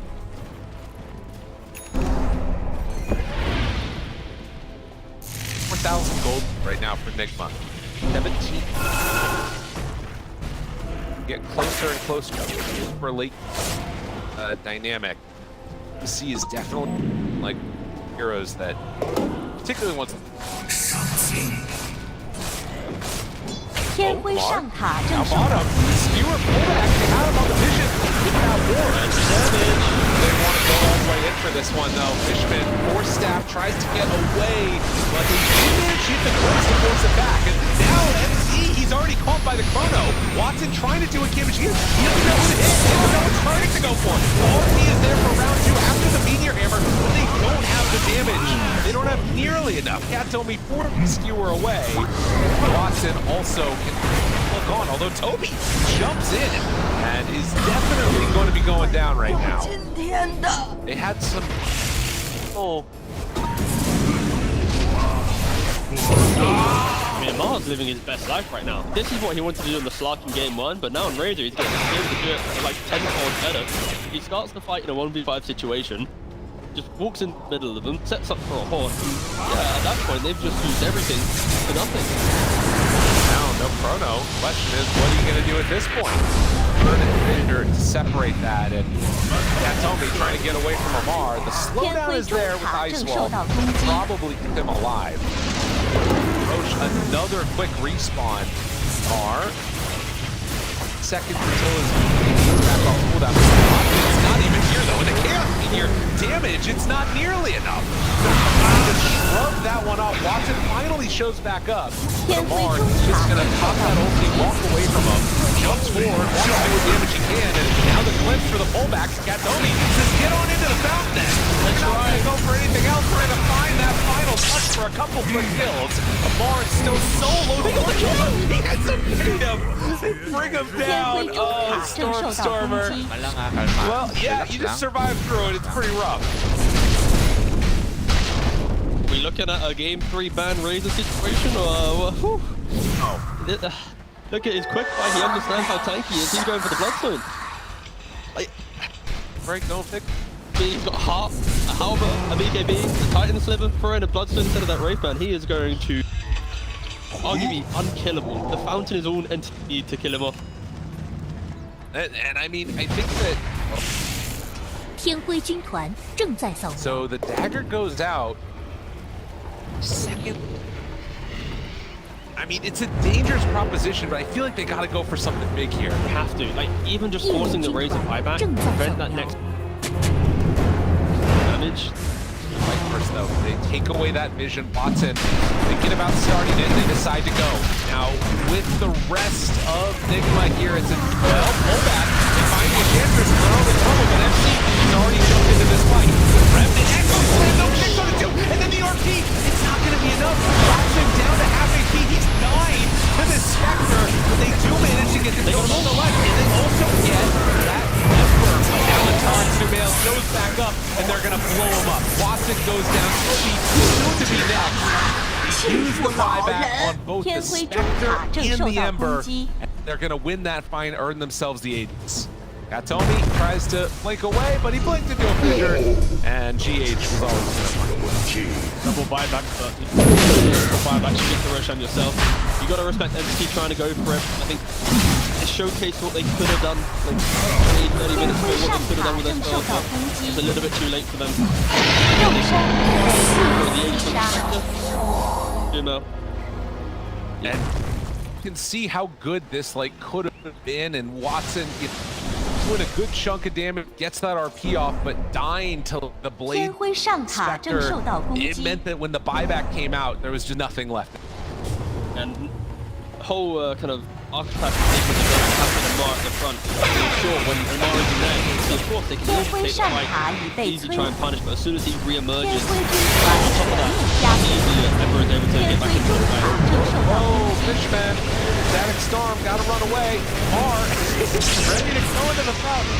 $4,000 gold right now for Nigma. 17. Get closer and closer for late dynamic. C is definitely like heroes that particularly wants. 天辉上塔正 Now 受到 bottom, 攻击， Skewer pullback, they had him on the vision with that ward. They want to go all the way in for this one though. Fishman, force staff tries to get away, but he didn't hit the close to force it back. And now MC, he's already caught by the chrono. Watson trying to do a damage. He doesn't know who to hit. He doesn't know which target to go for. RP is there for round 2 after the Meteor Hammer, but they don't have the damage. They don't have nearly enough. Katomi forced Skewer away. Watson also can look on, although Toby jumps in and is definitely going to be going down right now. They had some. I mean, Mars living his best life right now. This is what he wanted to do in the Slark in game 1, but now in Razor he's getting able to do it like 10-fold better. He starts the fight in a 1v5 situation, just walks in the middle of them, sets up for a horn. Yeah, at that point they've just used everything for nothing. Now, no chrono. Question is, what are you going to do at this point? Turn it Victor to separate that, and Katomi trying to get away from Amar. The slowdown is there with Ice Wall. Probably keep him alive. Roche, another quick respawn. Amar. Seconds until his back off cooldown. It's not even here though. And the Chaos Meteor damage, it's not nearly enough. Just shrug that one off. Watson finally shows back up. Amar is just gonna pop that ulti, walk away from him, jumps forward, wants to do what damage he can, and now the glimpse for the pullbacks. Katomi says, get on into the fountain. Let's try and go for anything else. Trying to find that final touch for a couple quick kills. Amar is still so low. He has to beat him. Bring him down. Oh, Stormer. Well, yeah, you just survived through it. It's pretty rough. We looking at a game 3 ban Razor situation, or whew. Look at his quick fire. He understands how tanky he is. He's going for the Bloodstone. Like, Break, don't pick. he's got a Heart, a Halberd, a BKB, a Titan Sliver, throwing a Bloodstone instead of that Wraith Band. He is going to arguably unkillable. The Fountain is all entity to kill him off. And I mean, I think that. 天辉军团正在扫描。 So the dagger goes out. Second. I mean, it's a dangerous proposition, but I feel like they gotta go for something big here. You have to. Like, even just forcing the Razor buyback, prevent that next damage. Right first though, they take away that vision. Watson thinking about starting it, they decide to go. Now, with the rest of Nigma here, it's a pullback. They find the Enchantress, they're on the trouble, but MC is already jumped into this fight. The Remnant Echo Slam, no kicks on the 2, and then the RP, it's not gonna be enough. Watson down to half HP, he's 9 to the Spectre, but they do manage to get the kill on the left, and they also get that Emperor. Now the Tarn Sumail goes back up, and they're gonna blow him up. Watson goes down, soon to be next. Use the buyback on both the Spectre and the Ember. And they're gonna win that fight, earn themselves the Aegis. Katomi tries to blink away, but he blinked into a fissure, and GH was always gonna Double buyback, but double buyback, you get the Roshan yourself. You gotta respect MC trying to go for it. I think showcase what they could have done like 20, 30 minutes ago, what they could have done with their first half. It's a little bit too late for them. 肉身被 The 刺 aim 杀。 Jumo. And you can see how good this like could have been, and Watson doing a good chunk of damage, gets that RP off, but dying to the 天 blade 辉上塔正受 Spectre. 到攻 It 击， meant that when the buyback came out, there was just nothing left. And whole kind of archetype of Nigma development having Amar at the front. Sure, when Amar is in there, of course they can easily take the fight, easily try and punish, but as soon as he 天 re-emerges, 辉军团全面加速， easily Ember is able to 天 get 辉 back into 中 the 塔 fight. 正受到攻 Oh, 击， Fishman, Static Storm, gotta run away. Mar ready to go into the fountain.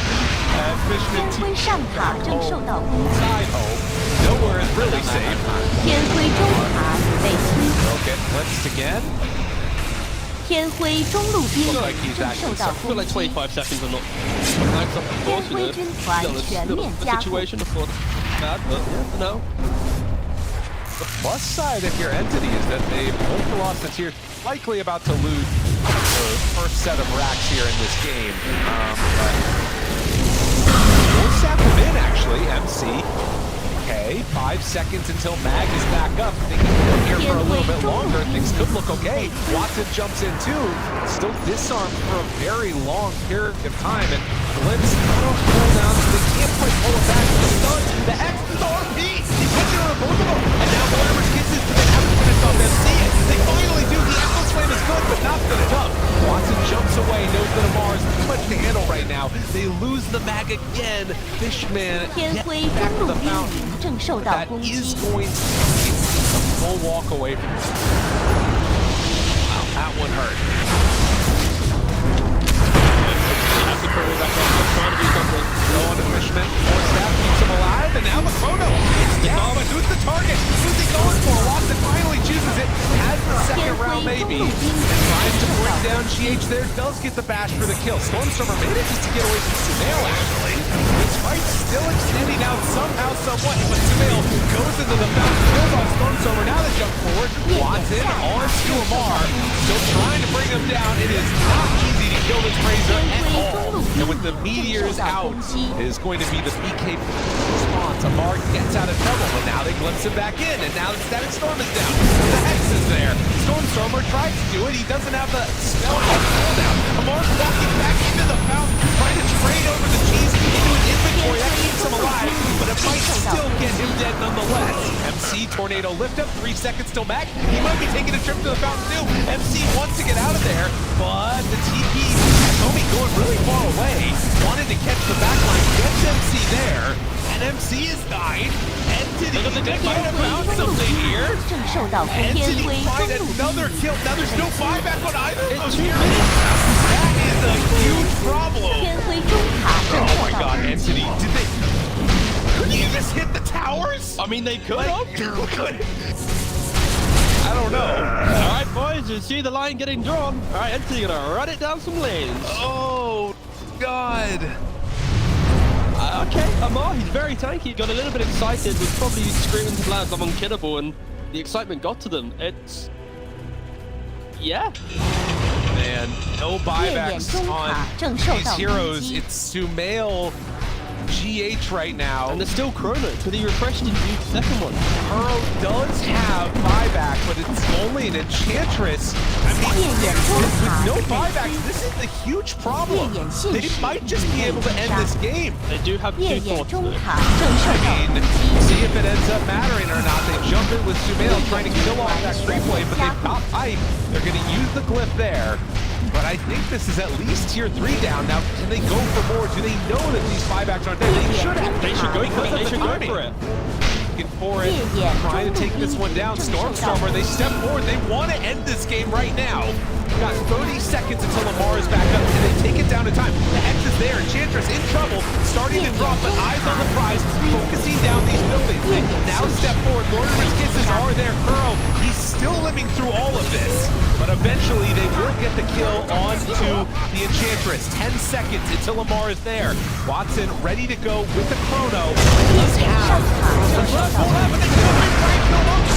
And 天 Fishman 辉上塔正受到攻击， side home. Nowhere is really safe. 天辉中塔已被摧毁， Okay, blitzed again. 天辉中路兵 Look like he's 正受 actually 到 I feel 攻 like 击， 25 seconds are not nice up the course with it. Still a situation before bad, but yeah, for now. The plus side if you're Entity is that they've both lost the tier, likely about to lose the first set of racks here in this game. But we'll sap them in actually, MC. Okay, 5 seconds until Mag is back up. They can be here for a little bit longer. Things could look okay. Watson jumps in too. Still disarmed for a very long period of time. And Glimpse pull down, so they can't quite pull it back. The stun, the X, the RP. He's hitting on both of them. And now Mortimer's kisses, but they haven't finished off MC. They finally do. The Echo Slam is good, but not good enough. Watson jumps away, knows that Amar is too much to handle right now. They lose the Mag again. Fishman 天 gets 辉 back 中 to 路 the 兵 fountain. 营正受到 That 攻 is 击， going to be a full walk away from Wow, that one hurt. Have to pull back up, trying to do something. Go on to Fishman. More staff keeps him alive, and now the chrono. It's down, but who's the target? Who's he going for? Watson finally chooses it. Has the second round, maybe. And tries to bring down GH there. Does get the bash for the kill. Stormstormer made it just to get away from Sumail, actually. This fight's still extending out somehow, somewhat, but Sumail goes into the fountain, kills off Stormstormer. Now they jump forward. Watson on to Amar. Still trying to bring him down. It is not easy to kill this Razor at all. And with the meteors out, is going to be the BK response. Amar gets out of trouble, but now they glimpse him back in, and now the Static Storm is down. The Hex is there. Stormstormer tries to do it. He doesn't have the spell or cooldown. Amar's walking back into the fountain, trying to trade over the cheese into his inventory. That keeps him alive, but it might still get him dead nonetheless. MC Tornado lift up, 3 seconds till back. He might be taking a trip to the fountain too. MC wants to get out of there, but the TP, Tommy going really far away, wanted to catch the backline, gets MC there, and MC is dying. Entity might have found something here. 正受到攻击，天 Entity 辉 find 中路 another 兵 kill. Now there's no buyback on either of those 2 heroes. minutes. That is a huge problem. 天辉中塔正 Oh 受 my 到 god, 攻击 Entity, did they... Couldn't you just hit the towers? I mean, they could Like, have. I don't know. All right, boys, you see the line getting drawn. All right, Entity gonna run it down some lanes. Oh, God. Okay, Amar, he's very tanky. Got a little bit excited. Was probably screaming to lads, I'm unkillable, and the excitement got to them. It's... Yeah. Man, no buybacks on these heroes. It's Sumail, GH right now. And there's still Chrono. Could he refresh the second one? Pearl does have buyback, but it's only an Enchantress. I mean, with no buybacks, this is the huge problem. They might just be able to end this game. They do have 夜 2 眼 thoughts 中 though. 塔正受 I 到 mean, 攻击， see if it ends up mattering or not. They jump in with Sumail trying to kill off that free play, but they've got pipe. They're going to use the glyph there. But I think this is at least tier 3 down. Now, can they go for more? Do they know that these buybacks aren't there? They should have. They should go for it. They should go for it. Looking for it, trying to take this one down. Stormstormer, they step forward. They want to end this game right now. Got 30 seconds until Lamar is back up. Can they take it down in time? The Hex is there. Enchantress in trouble. Starting to drop, but eyes on the prize. Focusing down these buildings. They now step forward. Mortimer's kisses are there. Kuro, he's still living through all of this. But eventually, they will get the kill onto the Enchantress. 10 seconds until Lamar is there. Watson ready to go with the chrono. Does have the left pull up, and they go right for it.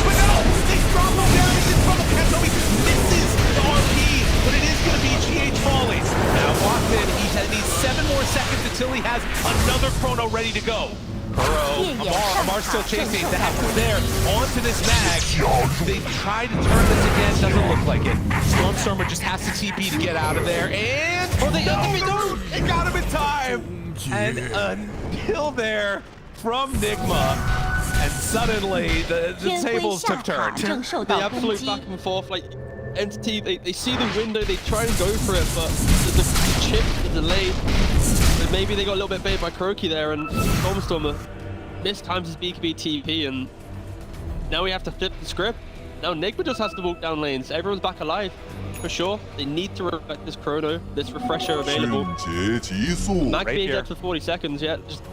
But no, they drop him down. He's in trouble. Katomi misses the RP, but it is going to be GH falling. Now needs 7 more seconds until he has another chrono ready to go. Burrow, Amar still chasing. The Hex is there. Onto this mag. They tried to turn this again. Doesn't look like it. Stormstormer just has to TP to get out of there. And they got him in time. And a kill there from Nigma. And suddenly the tables took turn. 正受 They 到攻 absolute 击。 back and forth, like Entity, they see the window, they try and go for it, but the chip, the delay, maybe they got a little bit baited by Kuroki there, and Stormstormer mistimes his BKB TP, and now we have to flip the script. Now Nigma just has to walk down lanes. Everyone's back alive, for sure. They need to respect this chrono, this refresher available. Mag being dead for 40 seconds, yeah. Just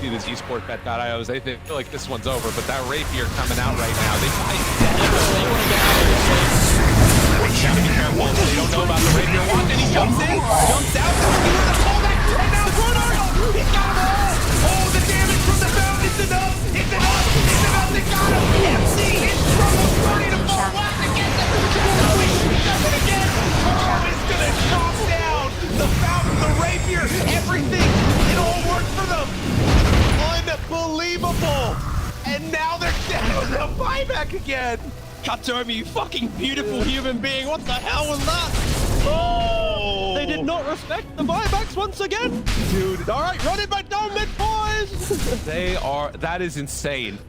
See this esportbet.io, they feel like this one's over, but that rapier coming out right now, they might definitely want to get out of this place. Gotta be careful, they don't know about the rapier. Watch it, he jumps in, jumps out, he's gonna pull back right now, Bruno! He's got him all! Oh, the damage from the mountain is enough! It's enough! It's enough! They got him! MC is almost ready to fall flat again! Does it again! Oh, it's gonna chop down! The fountain, the rapier, everything! It all worked for them! Unbelievable! And now they're down to the buyback again! Katomi, you fucking beautiful human being, what the hell was that? Oh! They did not respect the buybacks once again! Dude, All right, run it back down mid, boys! that is insane.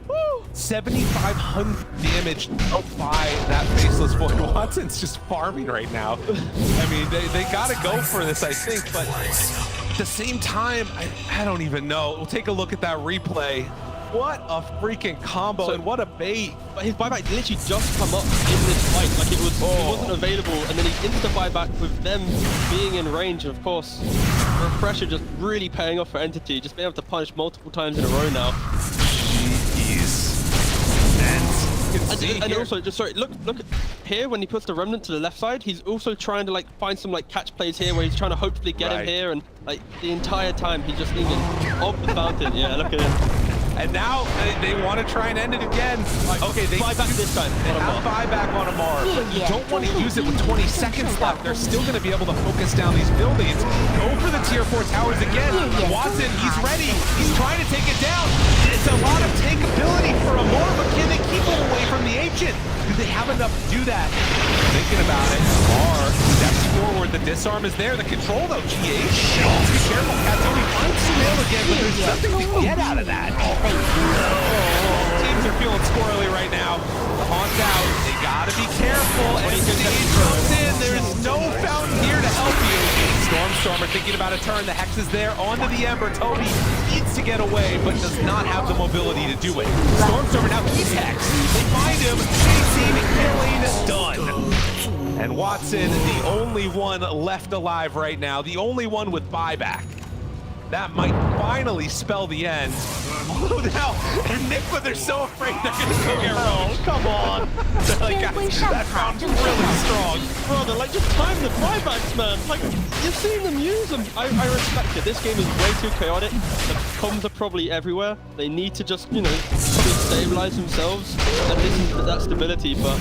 7,500 damage by that Faceless Void. Watson's just farming right now. I mean, they gotta go for this, I think, but at the same time, I don't even know. We'll take a look at that replay. What a freaking combo and what a bait. But his buyback literally just come up in this fight, like it wasn't available, and then he insta buyback with them being in range, of course. Refresher just really paying off for Entity, just being able to punish multiple times in a row now. Jeez. And also, just sorry, look at here when he puts the remnant to the left side, he's also trying to like find some like catch plays here where he's trying to hopefully get him here, and like the entire time he's just thinking of the fountain. Yeah, look at him. And now they want to try and end it again. Okay, they buyback this time. They have buyback on Amar, but you don't want to use it with 20 seconds left. They're still going to be able to focus down these buildings. Go for the tier 4 towers again. Watson, he's ready. He's trying to take it down. It's a lot of tankability for Amar, but can they keep it away from the Ancient? Do they have enough to do that? Thinking about it, Amar steps forward. The disarm is there. The control, though, GH. Be careful, Katomi finds Sumail again, but there's nothing to get out of that. Teams are feeling squirrely right now. The Haunt's out. They gotta be careful. And Stage comes in. There's no fountain here to help you. Stormstormer thinking about a turn. The Hex is there onto the Ember. Toby needs to get away, but does not have the mobility to do it. Stormstormer now keeps Hex. They find him. Chasing, killing, done. And Watson, the only one left alive right now. The only one with buyback. That might finally spell the end. Oh, now, and Nigma, they're so afraid they're going to go get rolled. Come on. Like, that fountain's really strong. Brother, like, just time the buybacks, man. Like, you've seen them use them. I respect it. This game is way too chaotic. The comms are probably everywhere. They need to just, you know, probably stabilize themselves and listen to that stability, but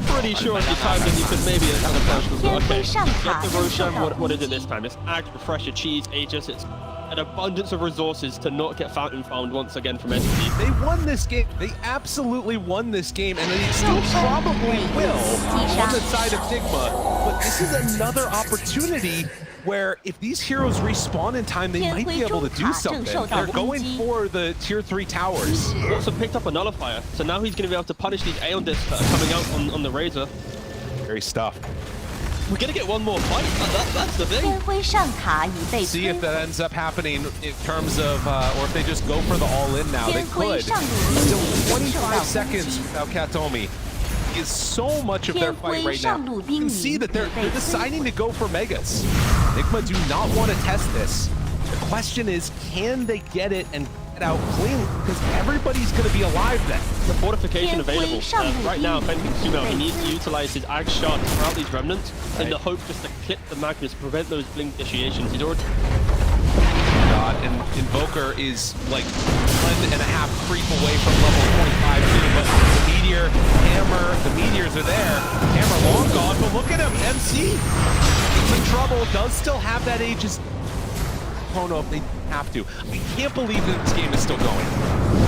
pretty sure if you timed it, you could maybe have a punch. Okay, get the Roshan. What is it this time? It's Act, Refresher, Cheese, Aegis. It's an abundance of resources to not get fountain found once again from Entity. They won this game. They absolutely won this game, and they still probably will on the side of Nigma. But this is another opportunity where if these heroes respawn in time, they might be able to do something. They're going for the tier 3 towers. Also picked up a nullifier, so now he's going to be able to punish these Aeon discs that are coming out on the Razor. Very stuffed. We're going to get one more fight. That's the thing. 天辉上塔已被 See 摧 if that ends up happening in terms of, or if they just go for the all-in now. They 天辉 could. 上路 Still 兵 25 seconds without Katomi. Is so much of their fight right now. You can see that they're deciding to go for Megas. Nigma do not want to test this. The question is, can they get it and get out clean? Because everybody's going to be alive then. The fortification available. Right now, if anything Sumail, he needs to utilize his Ag Shard to throw out these remnants in the hope just to clip the Magnus, prevent those blink initiations. He's already... god, and Invoker is like 1.5 creep away from level 25 too, but the Meteor, Hammer, the Meteors are there. Hammer long gone, but look at him, MC is in trouble, does still have that Aegis Chrono if they have to. I can't believe that this game is still going.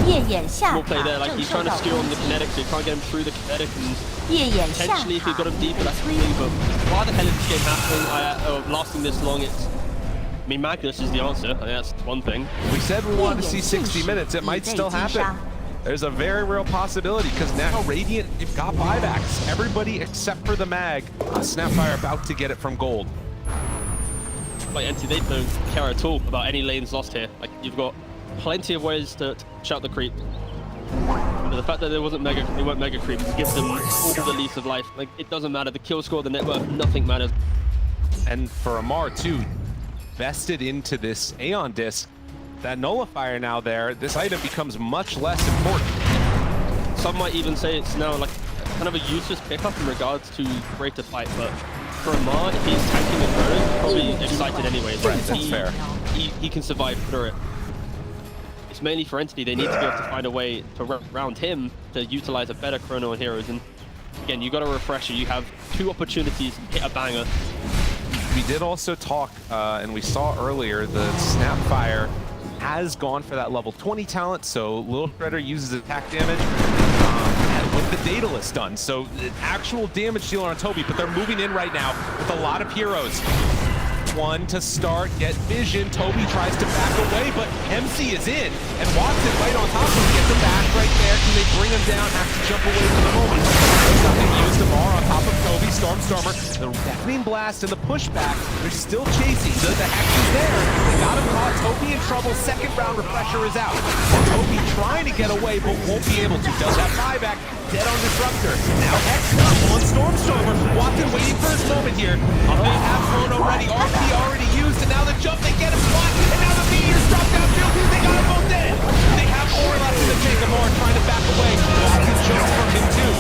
夜眼下 We'll play there, 塔 like 正 he's 受 trying to 到 skew 攻 on the 击， kinetic, so you can't get him through the kinetic, and 夜眼下 potentially if he 塔 got him 被 deeper, that's 摧 crazy, 毁。 but why the hell is this game happening, lasting this long? I mean, Magnus is the answer. I think that's one thing. We said we wanted to see 60 minutes. It might still happen. There's a very real possibility because now Radiant, they've got buybacks. Everybody except for the Mag. Snapfire about to get it from Gold. Like NT, they don't care at all about any lanes lost here. Like you've got plenty of ways to shout the creep. But the fact that they weren't mega creep gives them all the lease of life. Like it doesn't matter. The kill score, the net worth, nothing matters. And for Amar too, vested into this Aeon Disc, that nullifier now there, this item becomes much less important. Some might even say it's now like kind of a useless pickup in regards to greater fight, but for Amar, if he's tanking the Chrono, he's probably excited anyway. Right, that's fair. He can survive through it. It's mainly for Entity, they need to be able to find a way to round him to utilize a better Chrono and Heroes. And again, you got a refresher, you have 2 opportunities to hit a banger. We did also talk, and we saw earlier, the Snapfire has gone for that level 20 talent, so Little Shredder uses attack damage with the Daedalus done. So actual damage dealer on Toby, but they're moving in right now with a lot of heroes. One to start, get vision. Toby tries to back away, but MC is in, and Watson right on top of him gets a bash right there. Can they bring him down? Have to jump away for the moment. Nothing used. Amar on top of Toby. Stormstormer, the deafening blast and the pushback. They're still chasing. The Hex is there. They got him caught. Toby in trouble. Second round refresher is out. Toby trying to get away, but won't be able to. Does have buyback. Dead on Disruptor. Now Hex up on Stormstormer. Watson waiting for his moment here. They have Chrono ready. RP already used, and now the jump, they get him spot, and now the Meteors drop down too. They got them both dead. They have more left in the tank. Amar trying to back away. Watson jumps from him too.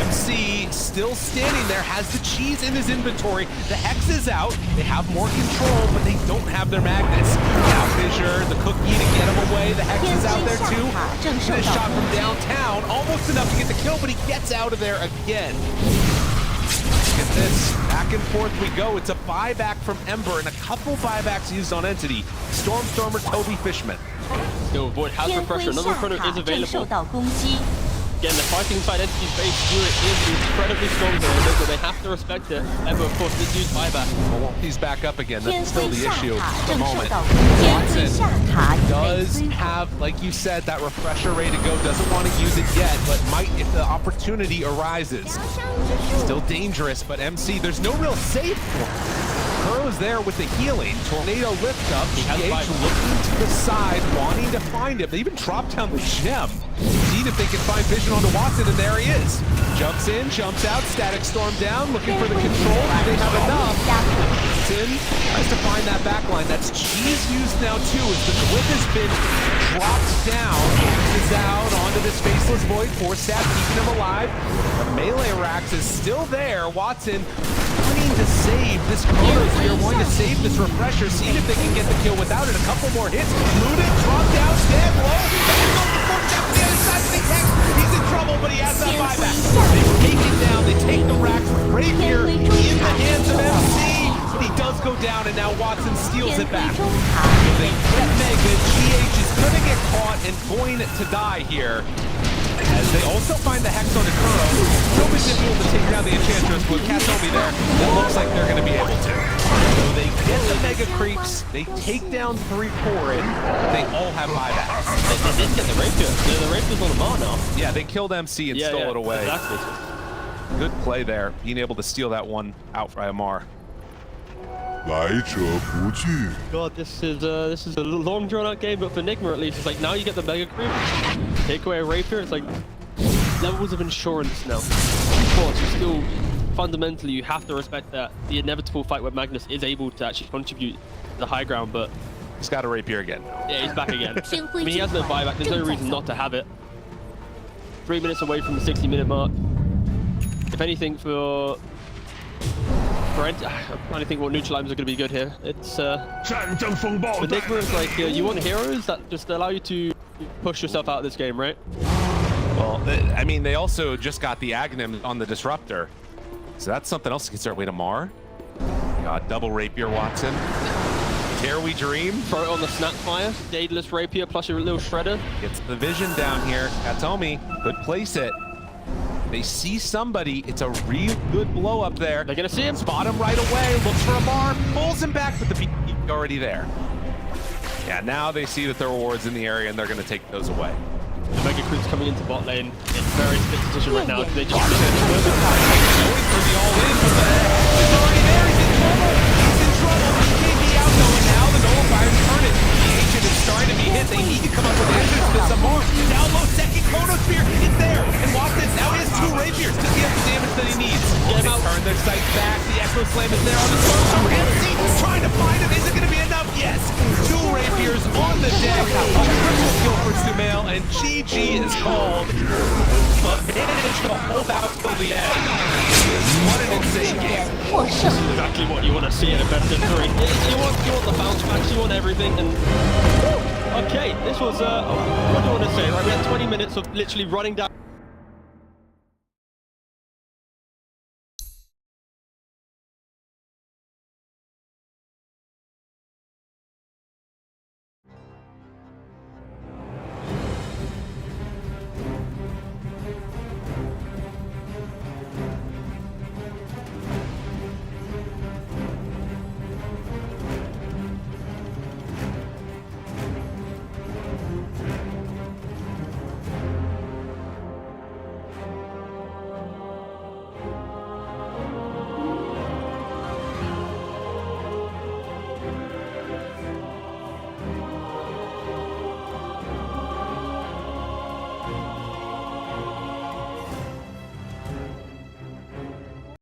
MC still standing there, has the cheese in his inventory. The Hex is out. They have more control, but they don't have their magnets. Now Fissure, the cookie to get him away. The Hex is out there too. And a shot from downtown, almost enough to get the kill, but he gets out of there again. Look at this, back and forth we go. It's a buyback from Ember and a couple buybacks used on Entity. Stormstormer, Toby, Fishman. Still avoid has 天 refresher. 辉 Another 下 Chrono 塔 is 正受 available. 到攻击， Again, the fighting side Entity's base unit is incredibly strong here, so they have to respect it. Ember, of course, did use buyback. Well, he's back up again. 天 That's still 辉 the 下 issue 塔 at the 正受 moment. 到攻击，天辉 Watson 下塔已被 does 摧毁。 have, like you said, that refresher ready to go. Doesn't want to use it yet, but might if the opportunity arises. Still dangerous, but MC, there's no real save for him. Kurro's there with the healing. Tornado lift up. GH looking to the side, wanting to find him. They even dropped down the gem. See if they can find vision onto Watson, and there he is. Jumps in, jumps out, static storm down, looking for the control. Do they have enough? In, tries to find that backline. That's cheese used now too, as the whip has been dropped down. Is out onto this faceless void. Force stab keeping him alive. The melee Rax is still there. Watson wanting to save this Chrono here, wanting to save this refresher, seeing if they can get the kill without it. A couple more hits. Luna dropped down, dead low. He's in trouble, but he has that buyback. They take it down. They take the Rax. Rapier in the hands of MC. He does go down, and now Watson steals it back. They get Mega. GH is going to get caught and going to die here. As they also find the Hex on the Chrono. So difficult to take down the Enchantress, but Katomi there, it looks like they're going to be able to. So they get the Mega Creeps, they take down 3-4 in, they all have buybacks. They did get the Rapier. The Rapier's on the bar now. Yeah, they killed MC and stole it away. Exactly. Good play there, being able to steal that one out by Amar. 来者不拒。 God, this is a long drawn out game, but for Nigma at least, it's like now you get the Mega Creep, take away a Rapier, it's like levels of insurance now. Of course, you still fundamentally you have to respect that the inevitable fight where Magnus is able to actually contribute to the high ground, but He's got a Rapier again. yeah, he's back again. I mean, he has no buyback. There's no reason not to have it. 3 minutes away from the 60-minute mark. If anything, for I'm trying to think what neutral items are going to be good here. It's Nigma is like you want heroes that just allow you to push yourself out of this game, right? Well, I mean, they also just got the Aghanim on the Disruptor. So that's something else that gets their way to Mar. God, double Rapier, Watson. Dare we dream? Throw it on the Snapfire. Daedalus Rapier plus your little Shredder. Gets the vision down here. Katomi could place it. They see somebody. It's a real good blow up there. They're going to see him. Spot him right away. Looks for a Mar. Pulls him back, but the beat already there. Yeah, now they see that there are wards in the area, and they're going to take those away. The Mega Creep's coming into bot lane in very split position right now. They just Going for the all-in, but it's already there. He's in trouble. He's in trouble. He can't be out though. Now the Nullifiers turn it. The Ancient is starting to be hit. They need to come up with answers to some more. Down low, second Chronosphere. It's there. And Watson now he has 2 Rapiers. Does he have the damage that he needs? They turn their sights back. The Echo Slam is there on the throat. So MC trying to find him. Is it going to be enough? Yes. 2 Rapiers on the deck. A triple kill for Sumail, and GG is called. But managed to hold out till the end. What an insane game. 获胜。 exactly what you want to see in a best of 3. You want the bounce backs, you want everything, and okay, this was what do you want to say? Right, we had 20 minutes of literally running down.